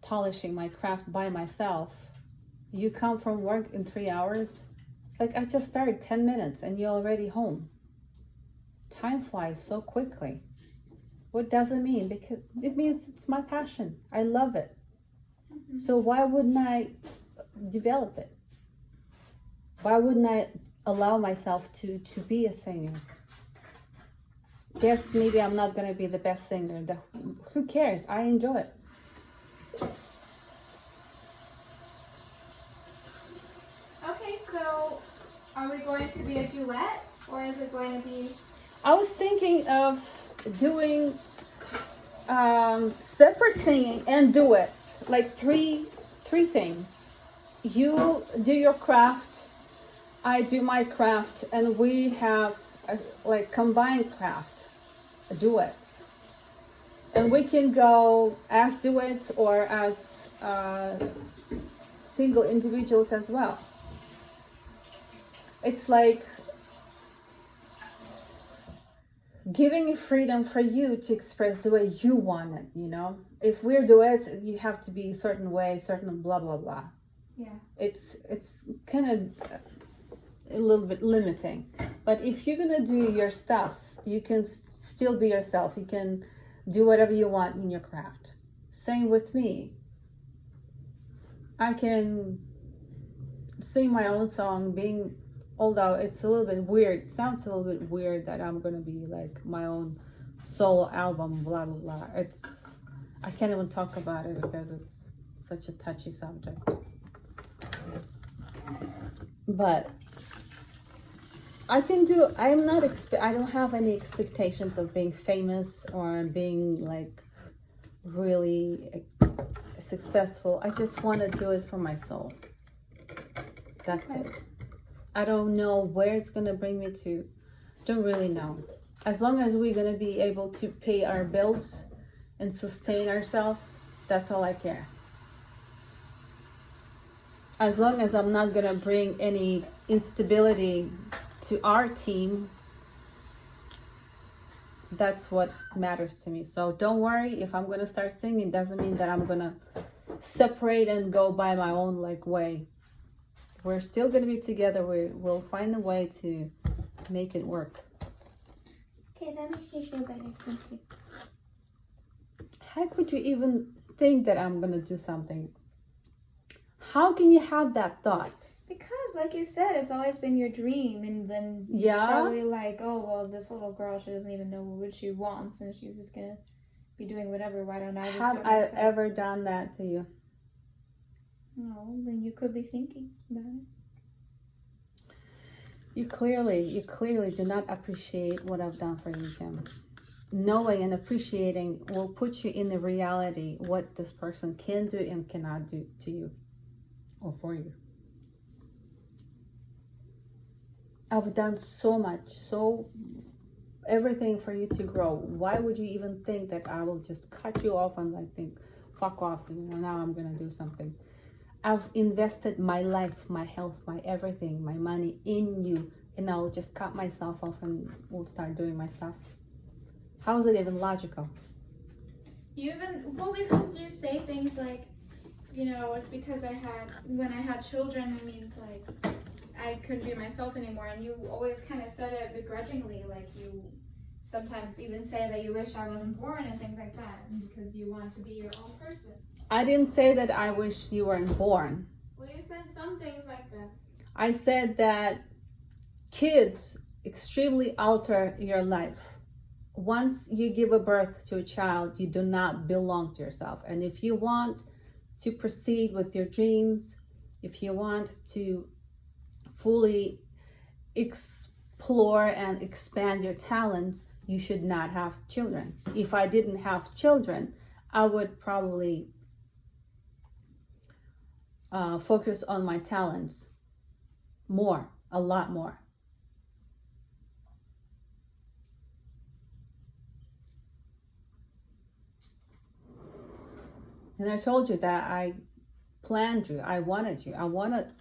polishing my craft by myself, you come from work in 3 hours. It's like I just started 10 minutes and you're already home. Time flies so quickly. What does it mean? Because it means it's my passion. I love it. So why wouldn't I develop it? Why wouldn't I allow myself to be a singer? Yes, maybe I'm not going to be the best singer. Who cares? I enjoy it. Okay, so are we going to be a duet or is it going to be... I was thinking of doing separate singing and duets, like three things. You do your craft, I do my craft, and we have like combined craft, a duet. And we can go as duets or as single individuals as well. It's like giving you freedom for you to express the way you want it, you know? If we're duets, you have to be a certain way, certain blah, blah, blah. Yeah. It's kind of a little bit limiting. But if you're gonna do your stuff, you can still be yourself. You can do whatever you want in your craft. Same with me. I can sing my own song, although it's a little bit weird. It sounds a little bit weird that I'm gonna be like my own solo album, blah blah blah. I can't even talk about it because it's such a touchy subject. But I don't have any expectations of being famous or being like really successful. I just want to do it for my soul. That's it. I don't know where it's going to bring me to. Don't really know. As long as we're going to be able to pay our bills and sustain ourselves, That's all I care. As long as I'm not gonna bring any instability to our team, that's what matters to me. So don't worry, if I'm gonna start singing, doesn't mean that I'm gonna separate and go by my own like way. We're still gonna be together. We'll find a way to make it work. Okay, that makes me feel better. Thank you. How could you even think that I'm gonna do something? How can you have that thought? Because, like you said, it's always been your dream, and then you're probably like, oh, well, this little girl, she doesn't even know what she wants, and she's just gonna be doing whatever. Why don't I just Have I ever done that to you? No, then you could be thinking about it. You clearly do not appreciate what I've done for you, Kim. Knowing and appreciating will put you in the reality what this person can do and cannot do to you or for you. I've done so much, everything for you to grow. Why would you even think that I will just cut you off and like think, fuck off, now I'm gonna do something? I've invested my life, my health, my everything, my money in you, and I'll just cut myself off and will start doing my stuff. How is it even logical? Well, because you say things like, it's because when I had children, it means like I couldn't be myself anymore, and you always kind of said it begrudgingly, like you sometimes even say that you wish I wasn't born and things like that, because you want to be your own person. I didn't say that I wish you weren't born. Well, you said some things like that. I said that kids extremely alter your life. Once you give a birth to a child, you do not belong to yourself. And if you want to proceed with your dreams, if you want to fully explore and expand your talents, you should not have children. If I didn't have children, I would probably focus on my talents more, a lot more. And I told you that I planned you, I wanted you, I wanted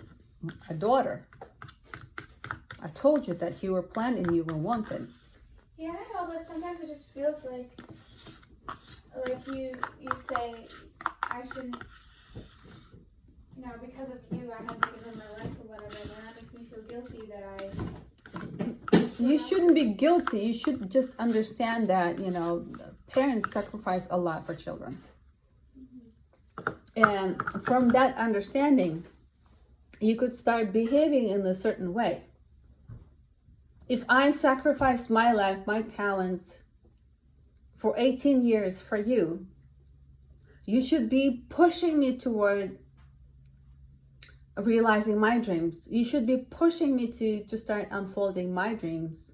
a daughter. I told you that you were planned and you were wanted. Yeah, I know, but sometimes it just feels like you say I shouldn't, because of you I had to give her my life or whatever, and that makes me feel guilty that You shouldn't be guilty. You should just understand that, parents sacrifice a lot for children. And from that understanding, you could start behaving in a certain way. If I sacrificed my life, my talents for 18 years for you, you should be pushing me toward realizing my dreams. You should be pushing me to start unfolding my dreams.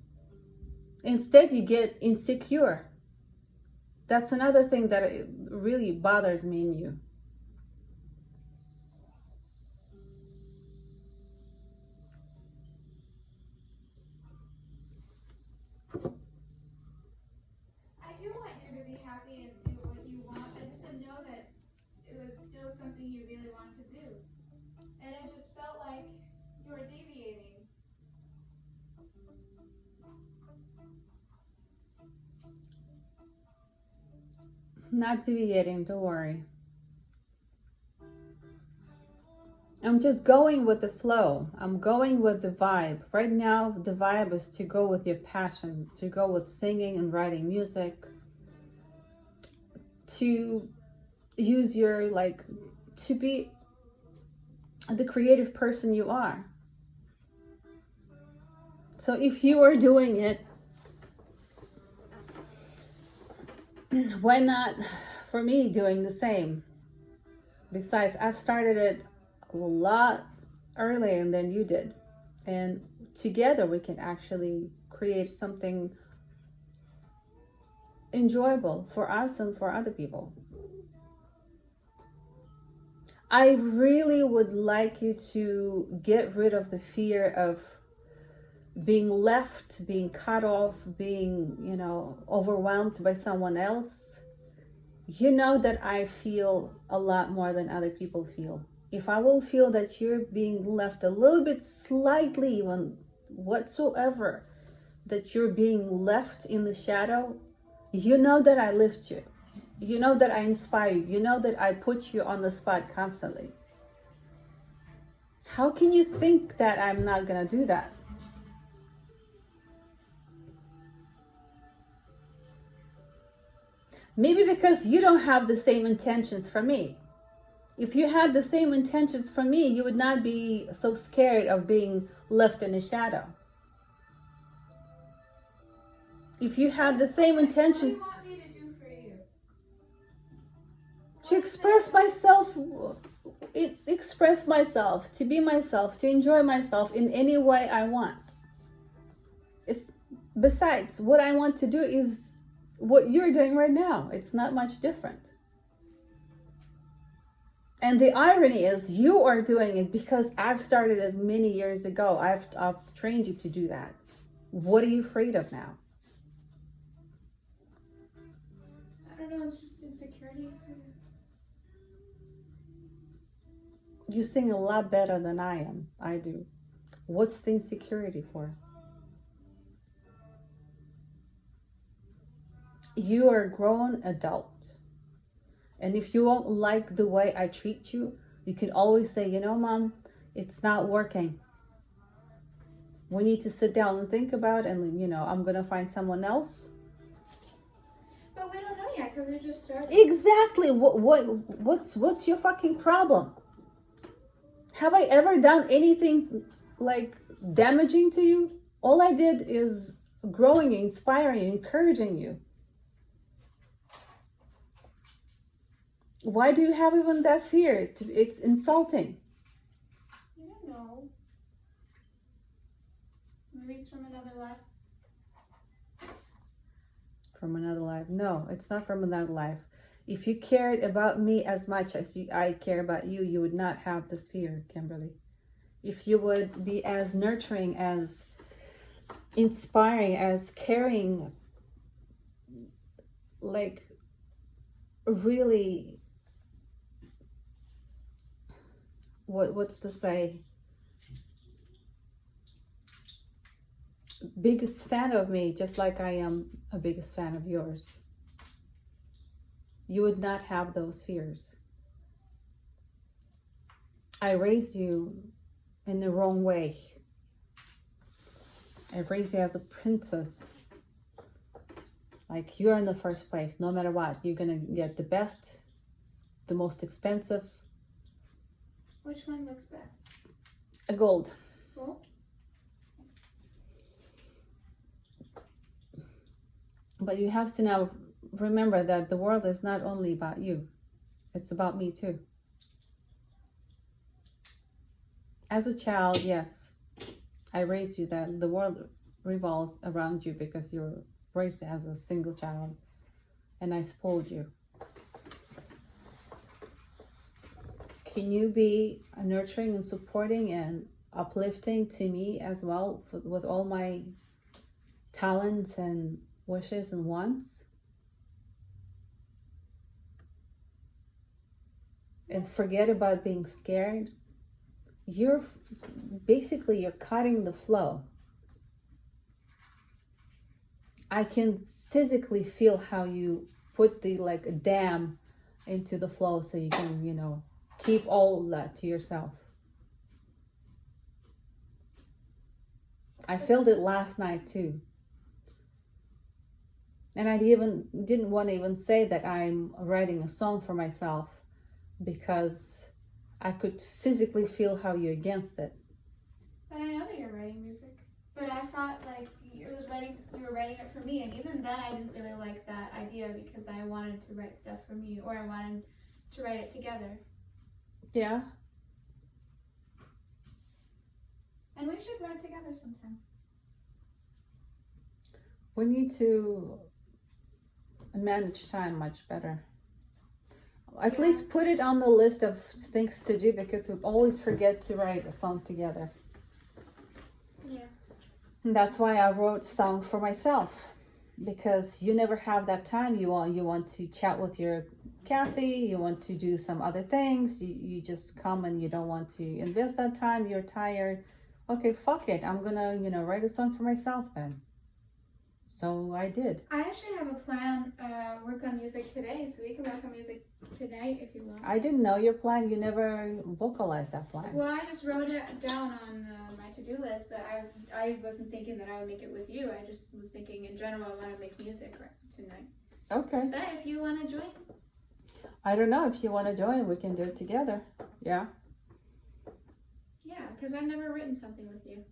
Instead, you get insecure. That's another thing that really bothers me in you. I do want you to be happy and do what you want. I just didn't know that it was still something you really wanted to do. And it just felt like you were deviating. Not deviating, don't worry. I'm just going with the flow. I'm going with the vibe. Right now, the vibe is to go with your passion, to go with singing and writing music, to use your, to be the creative person you are. So if you are doing it, why not for me doing the same? Besides, I've started it a lot earlier than you did, and together we can actually create something enjoyable for us and for other people. I really would like you to get rid of the fear of being left, being cut off, being, overwhelmed by someone else. You know that I feel a lot more than other people feel. If I will feel that you're being left a little bit slightly, even whatsoever, that you're being left in the shadow, you know that I lift you. You know that I inspire you. You know that I put you on the spot constantly. How can you think that I'm not gonna do that? Maybe because you don't have the same intentions for me. If you had the same intentions for me, you would not be so scared of being left in a shadow. If you had the same intention, What do you want me to do for you? to express myself, to be myself, to enjoy myself in any way I want. Besides, what I want to do is what you're doing right now. It's not much different. And the irony is, you are doing it because I've started it many years ago. I've trained you to do that. What are you afraid of now? I don't know, it's just insecurities. You sing a lot better than I do. What's the insecurity for? You are a grown adult. And if you won't like the way I treat you, you can always say, you know, Mom, it's not working. We need to sit down and think about it, and, you know, I'm going to find someone else. But we don't know yet because we just started. Exactly. What's your fucking problem? Have I ever done anything like damaging to you? All I did is growing you, inspiring you, encouraging you. Why do you have even that fear? It's insulting. You don't know. Maybe it's from another life. From another life? No, it's not from another life. If you cared about me as much as I care about you, you would not have this fear, Kimberly. If you would be as nurturing, as inspiring, as caring, like really, what's to say? Biggest fan of me, just like I am a biggest fan of yours. You would not have those fears. I raised you in the wrong way. I raised you as a princess. Like, you're in the first place, no matter what. You're gonna get the best, the most expensive. Which one looks best? A gold. Gold? But you have to now remember that the world is not only about you. It's about me too. As a child, yes, I raised you that the world revolves around you because you were raised as a single child, and I spoiled you. Can you be nurturing and supporting and uplifting to me as well, with all my talents and wishes and wants? And forget about being scared. You're cutting the flow. I can physically feel how you put a dam into the flow so you can, keep all that to yourself. I felt it last night too. And I didn't want to even say that I'm writing a song for myself, because I could physically feel how you're against it. But I know that you're writing music. But I thought you were writing it for me, and even then I didn't really like that idea because I wanted to write stuff for me, or I wanted to write it together. Yeah. And we should write together sometime. We need to manage time much better. At least put it on the list of things to do, because we always forget to write a song together. Yeah. And that's why I wrote a song for myself, because you never have that time. You want to chat with your Kathy, you want to do some other things, you just come and you don't want to invest that time, you're tired. Okay, fuck it. I'm gonna, write a song for myself then. So I did. I actually have a plan, work on music today, so we can work on music tonight if you want. I didn't know your plan. You never vocalized that plan. Well, I just wrote it down on my to-do list, but I wasn't thinking that I would make it with you. I just was thinking in general I want to make music tonight. Okay. But if you want to join. I don't know. If you want to join, we can do it together. Yeah? Yeah, because I've never written something with you.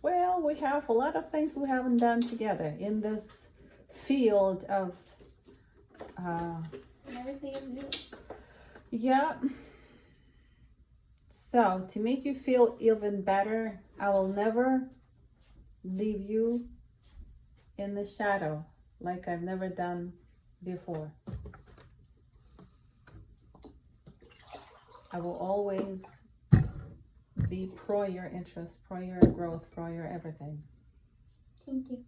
Well, we have a lot of things we haven't done together in this field of... And everything is new. Yeah. So, to make you feel even better, I will never leave you in the shadow like I've never done before. I will always be pro your interest, pro your growth, pro your everything. Thank you.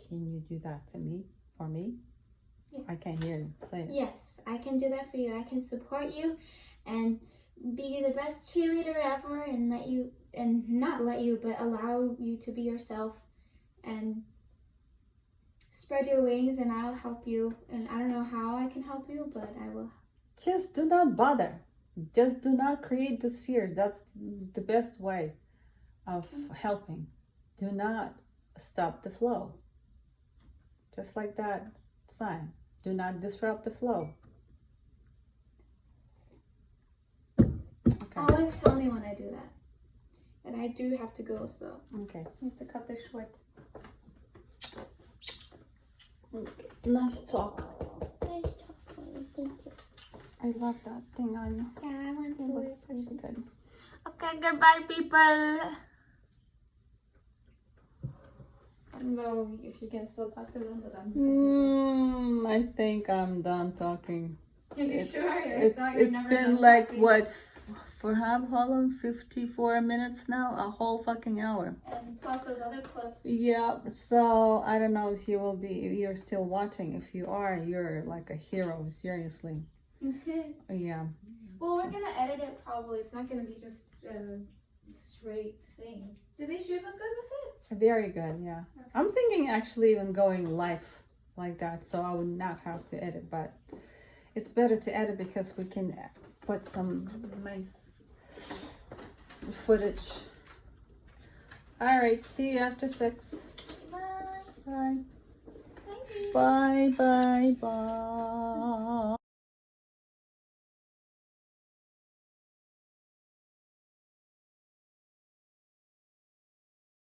Can you do that to me? For me? Yeah. I can't hear you. Say it. Yes, I can do that for you. I can support you and be the best cheerleader ever and not let you, but allow you to be yourself and spread your wings, and I'll help you. And I don't know how I can help you, but I will. Just do not bother. Just do not create this fear. That's the best way of helping. Do not stop the flow. Just like that sign. Do not disrupt the flow. Okay. Always tell me when I do that. And I do have to go, so Okay. I have to cut this short. Okay. Nice talk. Nice talking. Thank you. I love that thing on you. Yeah, I want to It wear looks really good. Okay, goodbye, people. I don't know if you can still talk to them, but I'm. I think I'm done talking. Are you sure? It's been like what, for how long? 54 minutes now? A whole fucking hour. And plus those other clips. Yeah, so I don't know if you're still watching. If you are, you're like a hero, seriously. Yeah. Well, we're gonna edit it probably. It's not gonna be just a straight thing. Do these shoes look good with it? Very good, yeah. Okay. I'm thinking actually even going live like that, so I would not have to edit, but it's better to edit because we can put some nice footage. All right, see you after 6. Bye. Bye. Bye. Bye, bye, bye.